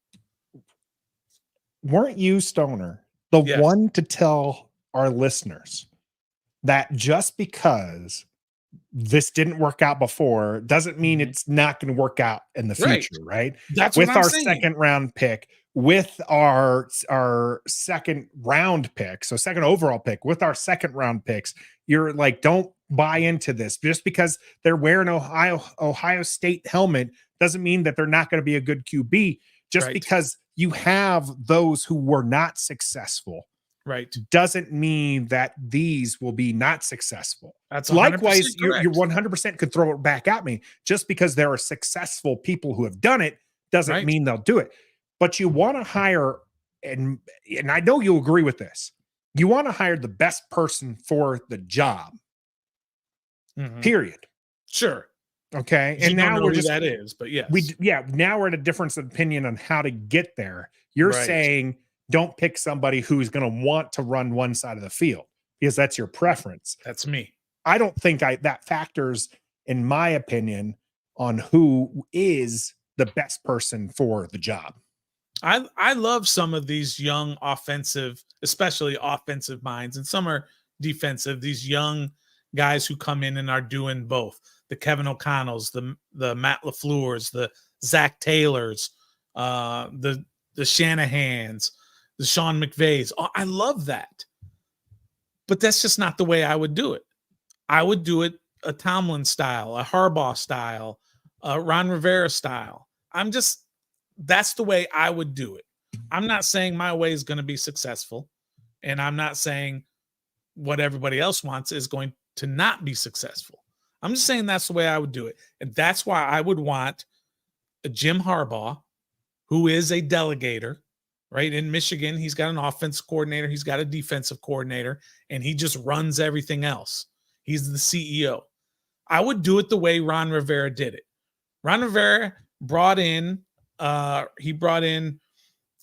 Speaker 3: Weren't you, Stoner, the
Speaker 4: Yes.
Speaker 3: one to tell our listeners that just because this didn't work out before doesn't mean it's not going to work out in the
Speaker 4: Right.
Speaker 3: future, right?
Speaker 4: That's
Speaker 3: With
Speaker 4: what I'm
Speaker 3: our
Speaker 4: saying.
Speaker 3: second round pick, with our second round pick, so second overall pick, with our second round picks, you're like, don't buy into this. Just because they're wearing Ohio State helmet doesn't mean that they're not going to be a good QB. Just
Speaker 4: Right.
Speaker 3: because you have those who were not successful
Speaker 4: Right.
Speaker 3: doesn't mean that these will be not successful.
Speaker 4: That's 100%
Speaker 3: Likewise, you're
Speaker 4: correct.
Speaker 3: 100% could throw it back at me. Just because there are successful people who have done it doesn't
Speaker 4: Right.
Speaker 3: mean they'll do it. But you want to hire, and I know you'll agree with this. You want to hire the best person for the job.
Speaker 4: Mhm.
Speaker 3: Period.
Speaker 4: Sure.
Speaker 3: Okay.
Speaker 4: You
Speaker 3: And
Speaker 4: don't
Speaker 3: now
Speaker 4: know
Speaker 3: we're
Speaker 4: who
Speaker 3: just
Speaker 4: that is, but yes.
Speaker 3: now we're at a difference of opinion on how to get there. You're
Speaker 4: Right.
Speaker 3: saying don't pick somebody who's going to want to run one side of the field because that's your preference.
Speaker 4: That's me.
Speaker 3: I don't think that factors, in my opinion, on who is the best person for the job.
Speaker 4: I love some of these young offensive, especially offensive minds, and some are defensive. These young guys who come in and are doing both. The Kevin O'Connells, the Matt LaFleur's, the Zach Taylors, the Shanahans, the Sean McVays. Oh, I love that. But that's just not the way I would do it. I would do it a Tomlin style, a Harbaugh style, a Ron Rivera style. That's the way I would do it. I'm not saying my way is going to be successful, and I'm not saying what everybody else wants is going to not be successful. I'm just saying that's the way I would do it. And that's why I would want a Jim Harbaugh, who is a delegator, right? In Michigan, he's got an offensive coordinator, he's got a defensive coordinator, and he just runs everything else. He's the CEO. I would do it the way Ron Rivera did it. Ron Rivera brought in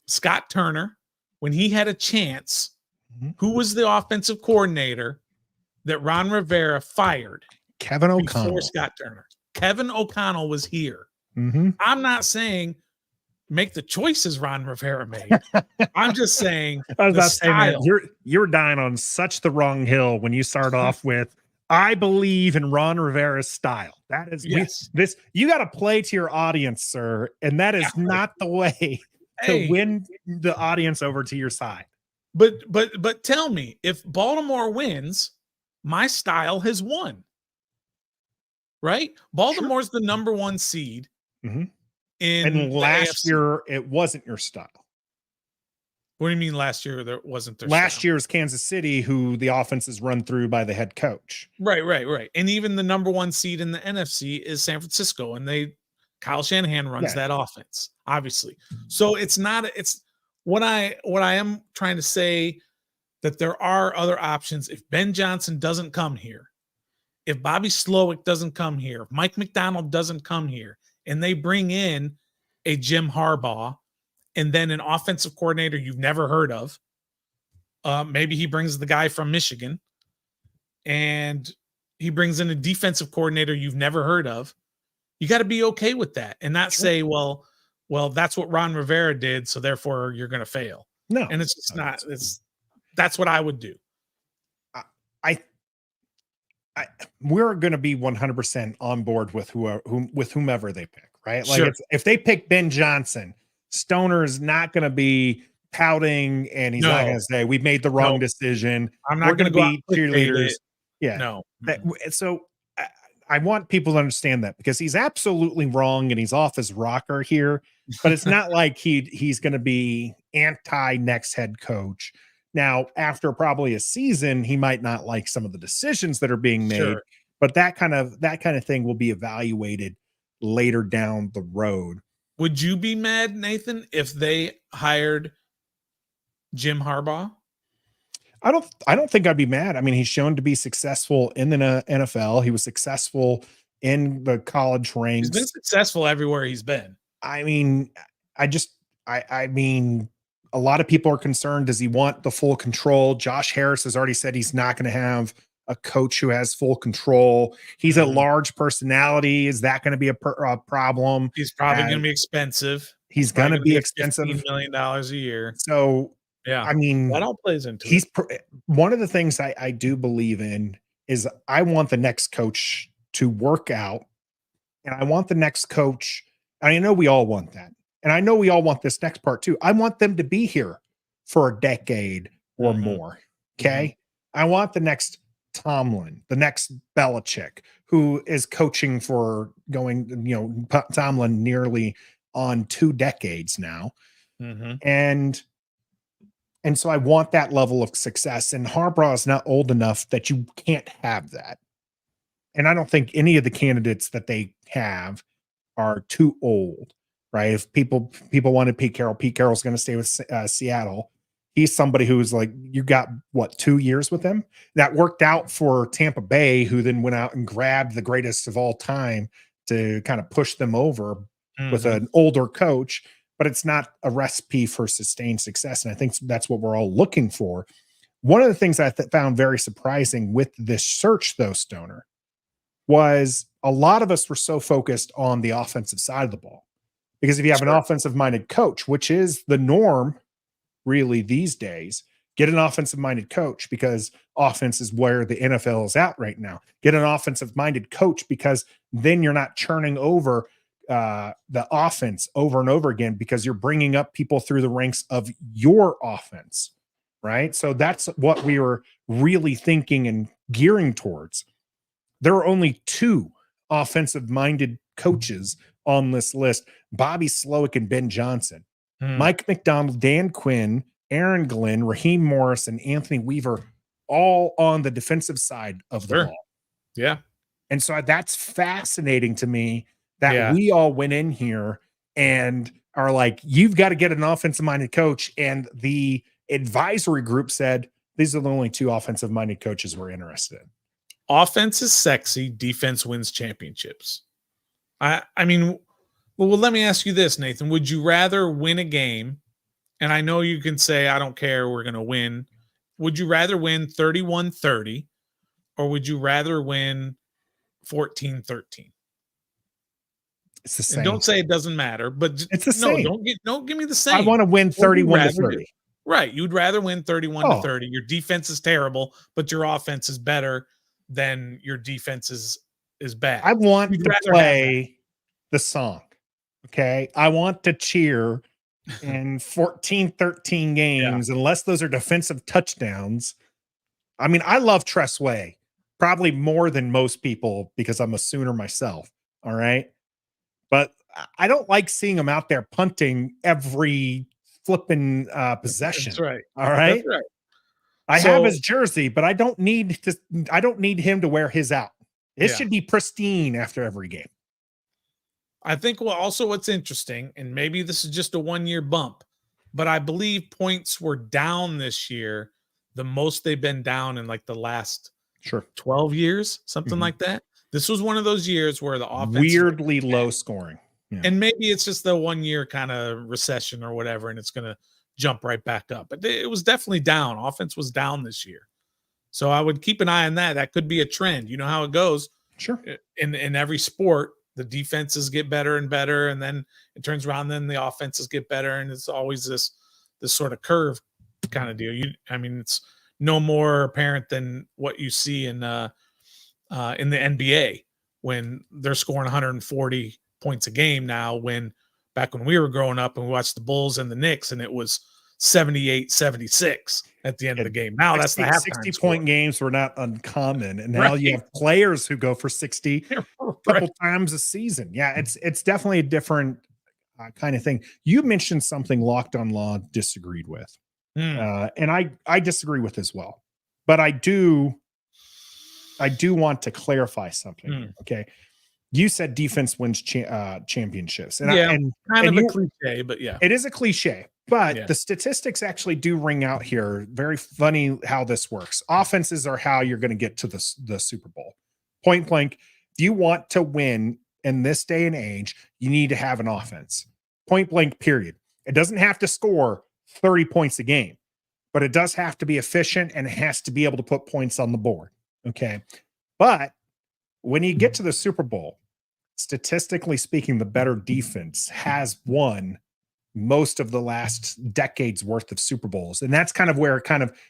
Speaker 4: Scott Turner when he had a chance.
Speaker 3: Mhm.
Speaker 4: Who was the offensive coordinator that Ron Rivera fired
Speaker 3: Kevin
Speaker 4: before
Speaker 3: O'Connell.
Speaker 4: Scott Turner? Kevin O'Connell was here.
Speaker 3: Mhm.
Speaker 4: I'm not saying make the choices Ron Rivera made. I'm just saying
Speaker 3: I was
Speaker 4: the
Speaker 3: about to say, man,
Speaker 4: style.
Speaker 3: you're dying on such the wrong hill when you start off with I believe in Ron Rivera's style. That is
Speaker 4: Yes.
Speaker 3: you got to play to your audience, sir, and that is not the way to
Speaker 4: Hey.
Speaker 3: win the audience over to your side.
Speaker 4: But tell me, if Baltimore wins, my style has won. Right? Baltimore's the number 1 seed
Speaker 3: Mhm.
Speaker 4: in
Speaker 3: And
Speaker 4: the
Speaker 3: last
Speaker 4: AFC.
Speaker 3: year it wasn't your style.
Speaker 4: What do you mean last year there wasn't their
Speaker 3: Last
Speaker 4: style?
Speaker 3: year's Kansas City, who the offense is run through by the head coach.
Speaker 4: Right. And even the number 1 seed in the NFC is San Francisco, and Kyle Shanahan runs that offense, obviously. So it's what I am trying to say, that there are other options. If Ben Johnson doesn't come here, if Bobby Slowick doesn't come here, if Mike McDonald doesn't come here, and they bring in a Jim Harbaugh and then an offensive coordinator you've never heard of, maybe he brings the guy from Michigan, and he brings in a defensive coordinator you've never heard of, you got to be okay with that and not say, well, that's what Ron Rivera did, so therefore you're going to fail.
Speaker 3: No,
Speaker 4: and it's just not. That's what I would do.
Speaker 3: We're going to be 100% on board with whomever they pick, right? Like
Speaker 4: Sure.
Speaker 3: if they pick Ben Johnson, Stoner is not going to be pouting, and he's not going to say we've made the wrong decision.
Speaker 4: I'm not going to
Speaker 3: be cheerleaders. Yeah.
Speaker 4: No.
Speaker 3: So I want people to understand that, because he's absolutely wrong and he's off his rocker here, but it's not like he's going to be anti next head coach. Now, after probably a season, he might not like some of the decisions that are being made, but that kind of thing will be evaluated later down the road.
Speaker 4: Would you be mad, Nathan, if they hired Jim Harbaugh?
Speaker 3: I don't think I'd be mad. I mean, he's shown to be successful in the NFL. He was successful in the college ranks.
Speaker 4: He's been successful everywhere he's been.
Speaker 3: I mean, I mean, a lot of people are concerned. Does he want the full control? Josh Harris has already said he's not going to have a coach who has full control. He's a large personality. Is that going to be a problem?
Speaker 4: He's probably going to be expensive.
Speaker 3: He's going to be expensive.
Speaker 4: $15 million a year.
Speaker 3: So,
Speaker 4: yeah,
Speaker 3: I mean,
Speaker 4: that all plays into it.
Speaker 3: One of the things I do believe in is I want the next coach to work out, and I want the next coach. And I know we all want that. And I know we all want this next part too. I want them to be here for a decade or more. Okay. I want the next Tomlin, the next Belichick, who is coaching for Tomlin nearly on 2 decades now. And so I want that level of success. And Harbaugh is not old enough that you can't have that. And I don't think any of the candidates that they have are too old. Right. If people wanted Pete Carroll's going to stay with Seattle. He's somebody who's like, you got what, 2 years with him? That worked out for Tampa Bay, who then went out and grabbed the greatest of all time to kind of push them over with an older coach. But it's not a recipe for sustained success. And I think that's what we're all looking for. One of the things I found very surprising with this search, though, Stoner, was a lot of us were so focused on the offensive side of the ball. Because if you have an offensive-minded coach, which is the norm really these days, get an offensive-minded coach, because offense is where the NFL is at right now. Get an offensive-minded coach, because then you're not churning over the offense over and over again, because you're bringing up people through the ranks of your offense, right? So that's what we were really thinking and gearing towards. There are only 2 offensive-minded coaches on this list: Bobby Slowick and Ben Johnson. Mike McDonald, Dan Quinn, Aaron Glenn, Raheem Morris, and Anthony Weaver, all on the defensive side of the ball.
Speaker 4: Yeah.
Speaker 3: And so that's fascinating to me that we all went in here and are like, you've got to get an offensive-minded coach. And the advisory group said, these are the only 2 offensive-minded coaches we're interested in.
Speaker 4: Offense is sexy. Defense wins championships. I mean, well, let me ask you this, Nathan. Would you rather win a game? And I know you can say, I don't care, we're going to win. Would you rather win 31-30, or would you rather win 14-13?
Speaker 3: It's the same.
Speaker 4: And don't say it doesn't matter, but
Speaker 3: it's the same.
Speaker 4: Don't give me the same.
Speaker 3: I want to win 31-30.
Speaker 4: Right. You'd rather win 31-30. Your defense is terrible, but your offense is better than your defense is bad.
Speaker 3: I want to play the song. Okay. I want to cheer in 14-13 games, unless those are defensive touchdowns. I mean, I love Tress Way probably more than most people because I'm a Sooner myself. All right. But I don't like seeing him out there punting every flipping possession.
Speaker 4: That's right.
Speaker 3: All right.
Speaker 4: That's right.
Speaker 3: I
Speaker 4: So-
Speaker 3: have his jersey, but I don't need him to wear his out. It
Speaker 4: Yeah.
Speaker 3: should be pristine after every game.
Speaker 4: I think what's interesting, and maybe this is just a 1-year bump, but I believe points were down this year, the most they've been down in like the last 12 years, something
Speaker 3: Mhm.
Speaker 4: like that. This was one of those years where the offense
Speaker 3: Weirdly low scoring. Yeah.
Speaker 4: and maybe it's just the 1-year kind of recession or whatever, and it's going to jump right back up. But it was definitely down. Offense was down this year. So I would keep an eye on that. That could be a trend. You know how it goes.
Speaker 3: Sure.
Speaker 4: In every sport, the defenses get better and better, and then it turns around, then the offenses get better, and it's always this sort of curve kind of deal. It's no more apparent than what you see in the NBA when they're scoring 140 points a game now, when back when we were growing up and we watched the Bulls and the Knicks and it was 78-76 at the end of the game. Now
Speaker 3: 60,
Speaker 4: that's the halftime
Speaker 3: 60-point
Speaker 4: score.
Speaker 3: games were not uncommon, and now you have players who go for 60 a couple times a season. Yeah, it's definitely a different kind of thing. You mentioned something Locked on Law disagreed with, and I disagree with as well. But I do want to clarify something. Okay, you said defense wins championships, and
Speaker 4: kind of a cliche, but yeah,
Speaker 3: it is a cliche. But the statistics actually do ring out here. Very funny how this works. Offenses are how you're going to get to the Super Bowl. Point blank, if you want to win in this day and age, you need to have an offense. Point blank, period. It doesn't have to score 30 points a game, but it does have to be efficient and it has to be able to put points on the board. Okay. But when you get to the Super Bowl, statistically speaking, the better defense has won most of the last decade's worth of Super Bowls. And that's kind of where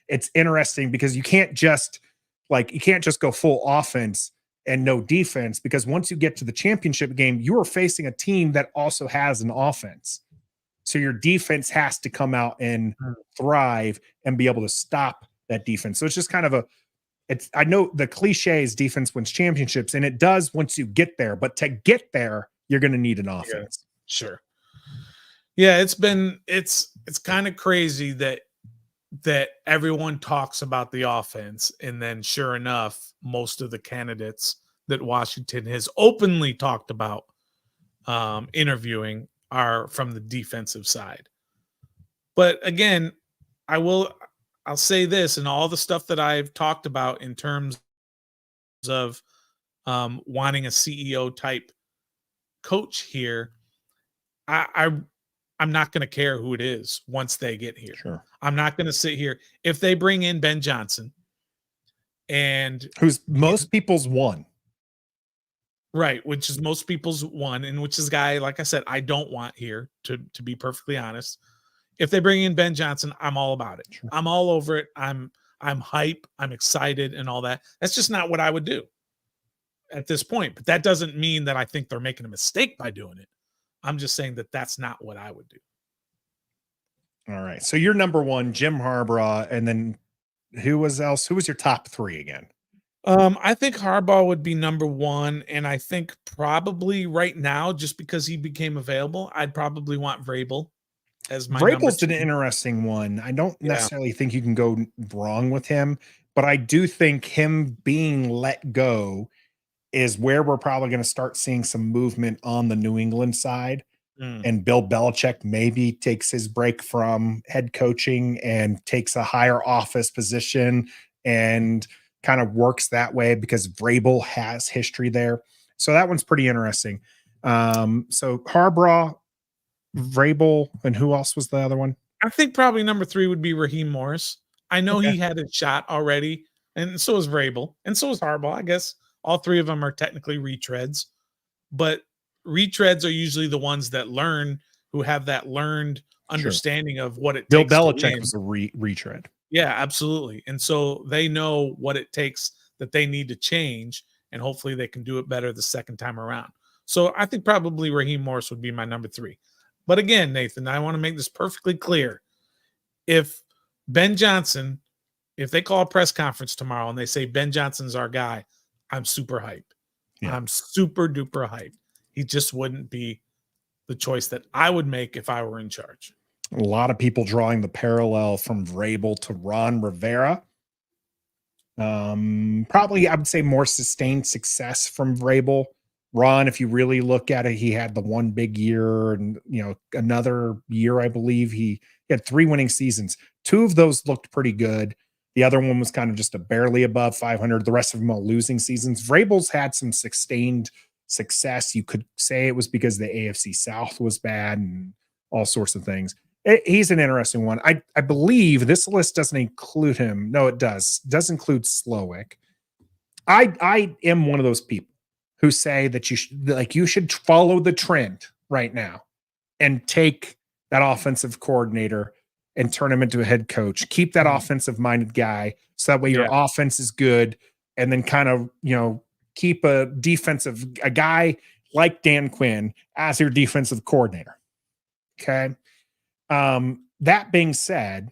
Speaker 3: it's interesting, because you can't just go full offense and no defense, because once you get to the championship game, you are facing a team that also has an offense. So your defense has to come out and thrive and be able to stop that defense. So it's just kind of I know the cliche is defense wins championships, and it does once you get there, but to get there, you're going to need an offense.
Speaker 4: Yeah, sure. Yeah, it's kind of crazy that everyone talks about the offense, and then sure enough, most of the candidates that Washington has openly talked about interviewing are from the defensive side. But again, I'll say this, and all the stuff that I've talked about in terms of wanting a CEO type coach here, I'm not going to care who it is once they get here.
Speaker 3: Sure.
Speaker 4: I'm not going to sit here. If they bring in Ben Johnson, and
Speaker 3: who's most people's one.
Speaker 4: Right, which is most people's one, and which is a guy, like I said, I don't want here, to be perfectly honest. If they bring in Ben Johnson, I'm all about it. Sure. I'm all over it. I'm hype. I'm excited and all that. That's just not what I would do at this point. But that doesn't mean that I think they're making a mistake by doing it. I'm just saying that that's not what I would do.
Speaker 3: All right. So you're number one, Jim Harbaugh, and then who was else? Who was your top three again?
Speaker 4: I think Harbaugh would be number one, and I think probably right now, just because he became available, I'd probably want Vrabel as my
Speaker 3: Vrabel's an interesting one. I don't necessarily think you can go wrong with him, but I do think him being let go is where we're probably going to start seeing some movement on the New England side. And Bill Belichick maybe takes his break from head coaching and takes a higher office position and kind of works that way, because Vrabel has history there. So that one's pretty interesting. So Harbaugh, Vrabel, and who else was the other one?
Speaker 4: I think probably number three would be Raheem Morris. I know he had a shot already, and so is Vrabel, and so is Harbaugh. I guess all three of them are technically retreads, but retreads are usually the ones that learn, who have that learned understanding of what it takes.
Speaker 3: Bill Belichick was a retread.
Speaker 4: Yeah, absolutely. And so they know what it takes that they need to change, and hopefully they can do it better the second time around. So I think probably Raheem Morris would be my number three. But again, Nathan, I want to make this perfectly clear. If Ben Johnson, if they call a press conference tomorrow and they say Ben Johnson's our guy, I'm super hyped. Yeah. I'm super duper hyped. He just wouldn't be the choice that I would make if I were in charge.
Speaker 3: A lot of people drawing the parallel from Vrabel to Ron Rivera. Probably I would say more sustained success from Vrabel. Ron, if you really look at it, he had the one big year and another year, I believe he had 3 winning seasons. 2 of those looked pretty good. The other one was kind of just a barely above 500. The rest of them all losing seasons. Vrabel's had some sustained success. You could say it was because the AFC South was bad and all sorts of things. He's an interesting one. I believe this list doesn't include him. No, it does. It does include Slowick. I am one of those people who say that you should follow the trend right now and take that offensive coordinator and turn him into a head coach. Keep that offensive minded guy so that way your offense is good, and then kind of keep a guy like Dan Quinn as your defensive coordinator. Okay. That being said,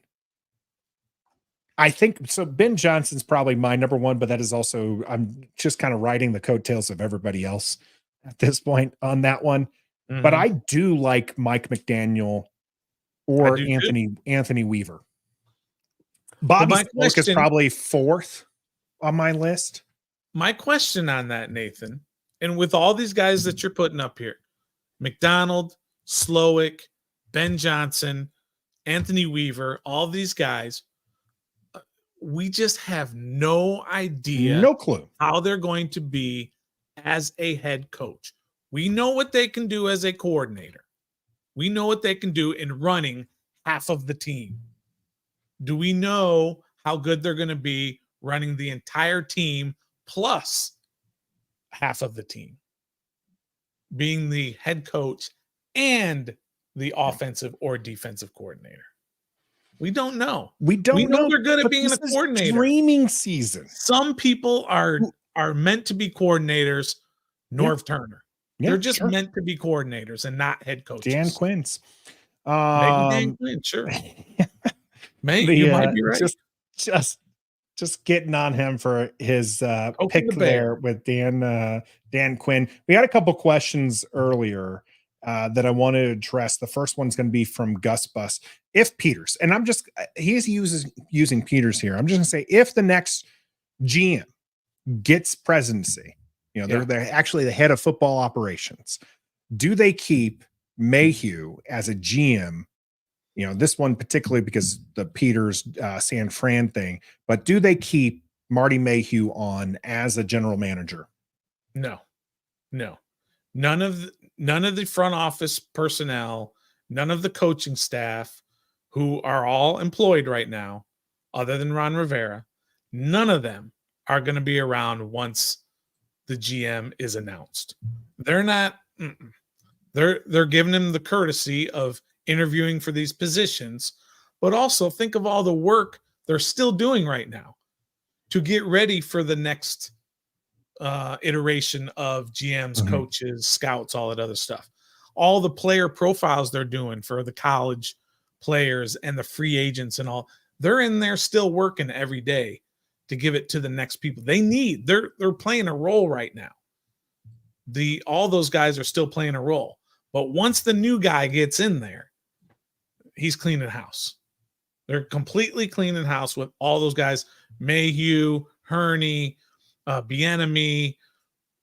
Speaker 3: I think so. Ben Johnson's probably my number one, but that is also, I'm just kind of riding the coattails of everybody else at this point on that one. Mm-hmm. But I do like Mike McDaniel or Anthony Weaver. Bobby Slowick is probably 4th on my list.
Speaker 4: My question on that, Nathan, and with all these guys that you're putting up here, McDonald, Slowick, Ben Johnson, Anthony Weaver, all these guys, we just have no idea,
Speaker 3: no clue
Speaker 4: how they're going to be as a head coach. We know what they can do as a coordinator. We know what they can do in running half of the team. Do we know how good they're going to be running the entire team plus half of the team, being the head coach and the offensive or defensive coordinator? We don't know.
Speaker 3: We know
Speaker 4: they're good at being a coordinator.
Speaker 3: Dreaming season.
Speaker 4: Some people are meant to be coordinators. Norv Turner. They're just meant to be coordinators and not head coaches.
Speaker 3: Dan Quinn's.
Speaker 4: Maybe Dan Quinn, sure. Maybe you might be right.
Speaker 3: Just getting on him for his pick there with Dan Quinn. We had a couple questions earlier that I want to address. The first one's going to be from Gus Bus. If Peters, and he's using Peters here. I'm just going to say, if the next GM gets presidency, they're actually the head of football operations, do they keep Mayhew as a GM? This one particularly because the Peters San Fran thing, but do they keep Marty Mayhew on as a general manager?
Speaker 4: No. None of the front office personnel, none of the coaching staff, who are all employed right now, other than Ron Rivera, none of them are going to be around once the GM is announced. They're not. They're giving him the courtesy of interviewing for these positions, but also think of all the work they're still doing right now to get ready for the next iteration of GMs, coaches, scouts, all that other stuff. All the player profiles they're doing for the college players and the free agents and all, they're in there still working every day to give it to the next people. They're playing a role right now. All those guys are still playing a role, but once the new guy gets in there, he's cleaning house. They're completely cleaning house with all those guys: Mayhew, Hurney, Bieniemy,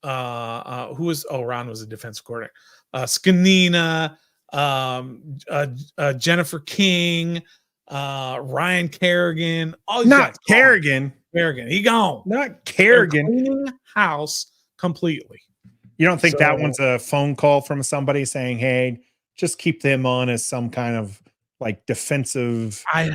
Speaker 4: Ron was a defensive coordinator, Scanina, Jennifer King, Ryan Kerrigan.
Speaker 3: Not Kerrigan.
Speaker 4: Kerrigan, he gone.
Speaker 3: Not Kerrigan.
Speaker 4: Cleaning house completely.
Speaker 3: You don't think that one's a phone call from somebody saying, "Hey, just keep them on as some kind of like defensive"?
Speaker 4: I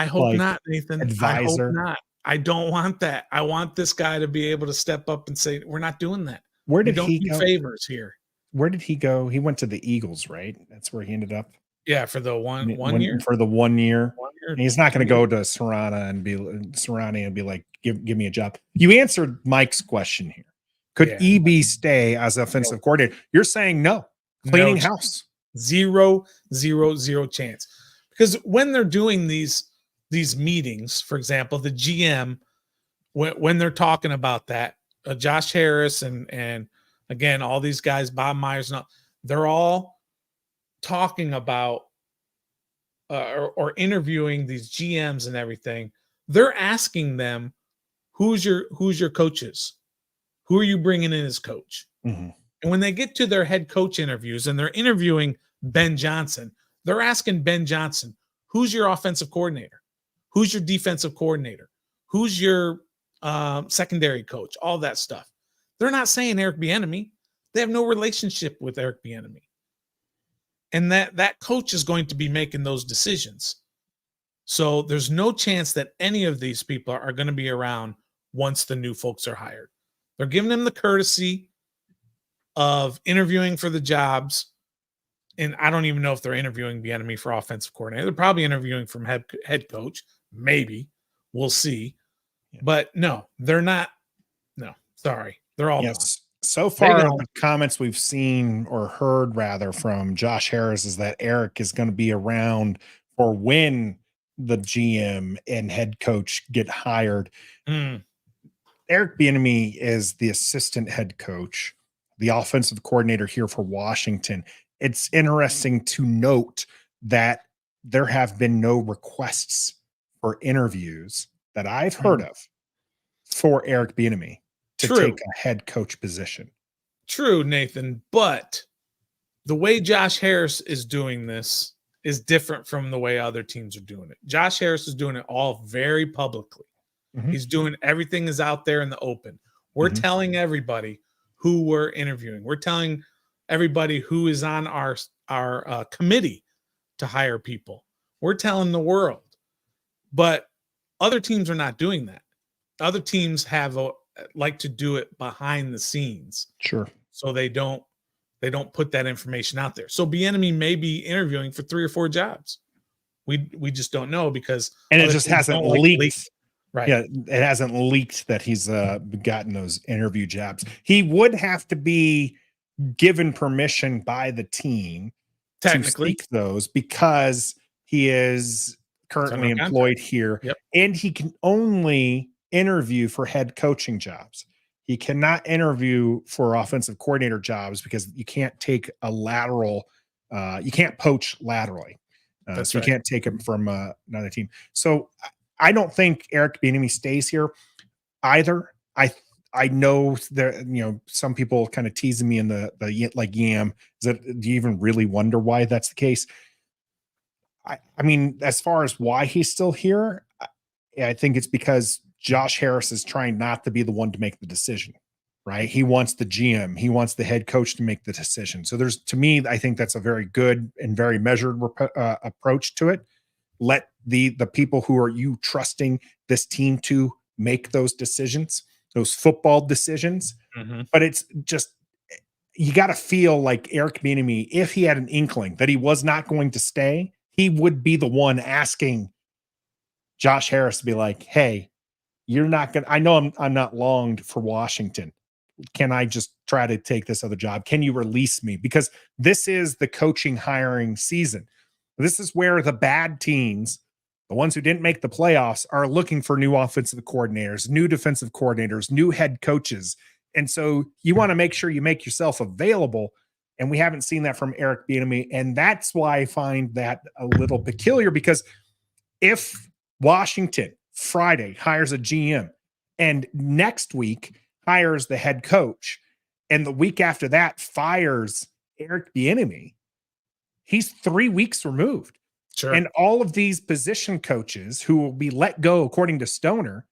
Speaker 4: hope not, Nathan.
Speaker 3: Advisor.
Speaker 4: I hope not. I don't want that. I want this guy to be able to step up and say, "We're not doing that.
Speaker 3: Where did he go?
Speaker 4: Favors here."
Speaker 3: Where did he go? He went to the Eagles, right? That's where he ended up.
Speaker 4: Yeah, for the one year.
Speaker 3: For the 1 year. And he's not going to go to Serrano and be like, give me a job. You answered Mike's question here. Could EB stay as offensive coordinator? You're saying no. Cleaning house.
Speaker 4: 0 chance. Because when they're doing these meetings, for example, the GM, when they're talking about that, Josh Harris and again, all these guys, Bob Myers, they're all talking about or interviewing these GMs and everything, they're asking them, who's your coaches? Who are you bringing in as coach?
Speaker 3: Mm-hmm.
Speaker 4: And when they get to their head coach interviews and they're interviewing Ben Johnson, they're asking Ben Johnson, who's your offensive coordinator? Who's your defensive coordinator? Who's your secondary coach? All that stuff. They're not saying Eric Bieniemy. They have no relationship with Eric Bieniemy. And that coach is going to be making those decisions. So there's no chance that any of these people are going to be around once the new folks are hired. They're giving them the courtesy of interviewing for the jobs. And I don't even know if they're interviewing Bieniemy for offensive coordinator. They're probably interviewing from head coach. Maybe. We'll see.
Speaker 3: Yeah.
Speaker 4: But no, they're not. No, sorry. They're all gone.
Speaker 3: So far, the comments we've seen or heard rather from Josh Harris is that Eric is going to be around for when the GM and head coach get hired. Eric Bieniemy is the assistant head coach, the offensive coordinator here for Washington. It's interesting to note that there have been no requests for interviews that I've heard of for Eric Bieniemy to take a head coach position.
Speaker 4: True, Nathan, but the way Josh Harris is doing this is different from the way other teams are doing it. Josh Harris is doing it all very publicly. Mm-hmm. He's doing everything is out there in the open. We're telling everybody who we're interviewing. We're telling everybody who is on our committee to hire people. We're telling the world. But other teams are not doing that. Other teams like to do it behind the scenes.
Speaker 3: Sure.
Speaker 4: So they don't put that information out there. So Bieniemy may be interviewing for 3 or 4 jobs. We just don't know because
Speaker 3: it just hasn't leaked.
Speaker 4: Right.
Speaker 3: Yeah, it hasn't leaked that he's gotten those interview jobs. He would have to be given permission by the team to seek those because he is currently employed here.
Speaker 4: Yep.
Speaker 3: And he can only interview for head coaching jobs. He cannot interview for offensive coordinator jobs because you can't take a lateral. You can't poach laterally. So you can't take him from another team. So I don't think Eric Bieniemy stays here either. I know there, some people kind of teasing me in the like Yam. Is that, do you even really wonder why that's the case? I mean, as far as why he's still here, I think it's because Josh Harris is trying not to be the one to make the decision, right? He wants the GM, he wants the head coach to make the decision. So to me, I think that's a very good and very measured approach to it. Let the people who are you trusting this team to make those decisions, those football decisions. But it's just, you got to feel like Eric Bieniemy, if he had an inkling that he was not going to stay, he would be the one asking Josh Harris to be like, hey, you're not going to, I know I'm not longed for Washington. Can I just try to take this other job? Can you release me? Because this is the coaching hiring season. This is where the bad teams, the ones who didn't make the playoffs, are looking for new offensive coordinators, new defensive coordinators, new head coaches. And so you want to make sure you make yourself available. And we haven't seen that from Eric Bieniemy. And that's why I find that a little peculiar, because if Washington Friday hires a GM and next week hires the head coach and the week after that fires Eric Bieniemy, he's 3 weeks removed.
Speaker 4: Sure.
Speaker 3: And all of these position coaches who will be let go, according to Stoner,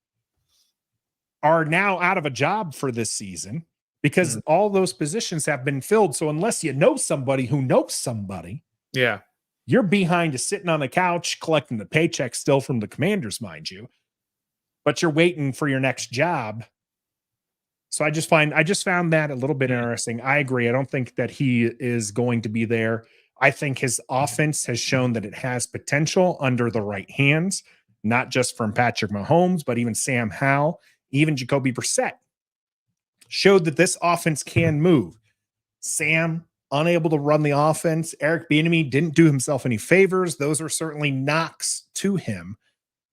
Speaker 3: are now out of a job for this season because all those positions have been filled. So unless you know somebody who knows somebody, you're behind to sitting on the couch collecting the paycheck still from the Commanders, mind you, but you're waiting for your next job. So I just found that a little bit interesting. I agree. I don't think that he is going to be there. I think his offense has shown that it has potential under the right hands, not just from Patrick Mahomes, but even Sam Howell, even Jacoby Brissett showed that this offense can move. Sam, unable to run the offense. Eric Bieniemy didn't do himself any favors. Those are certainly knocks to him,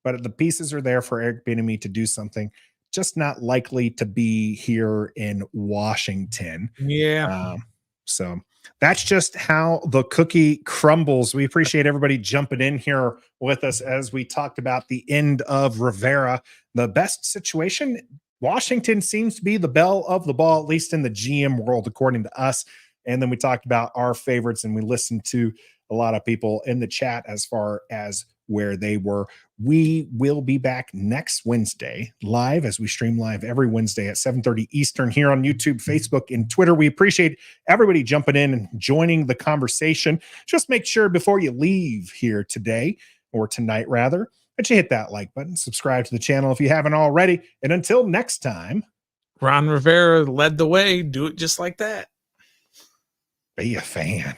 Speaker 3: but the pieces are there for Eric Bieniemy to do something. Just not likely to be here in Washington.
Speaker 4: Yeah.
Speaker 3: So That's just how the cookie crumbles. We appreciate everybody jumping in here with us as we talked about the end of Rivera. The best situation, Washington seems to be the belle of the ball, at least in the GM world, according to us. And then we talked about our favorites, and we listened to a lot of people in the chat as far as where they were. We will be back next Wednesday live, as we stream live every Wednesday at 7:30 Eastern here on YouTube, Facebook, and Twitter. We appreciate everybody jumping in and joining the conversation. Just make sure before you leave here today, or tonight rather, that you hit that like button, subscribe to the channel if you haven't already. And until next time,
Speaker 4: Ron Rivera led the way. Do it just like that.
Speaker 3: be a fan.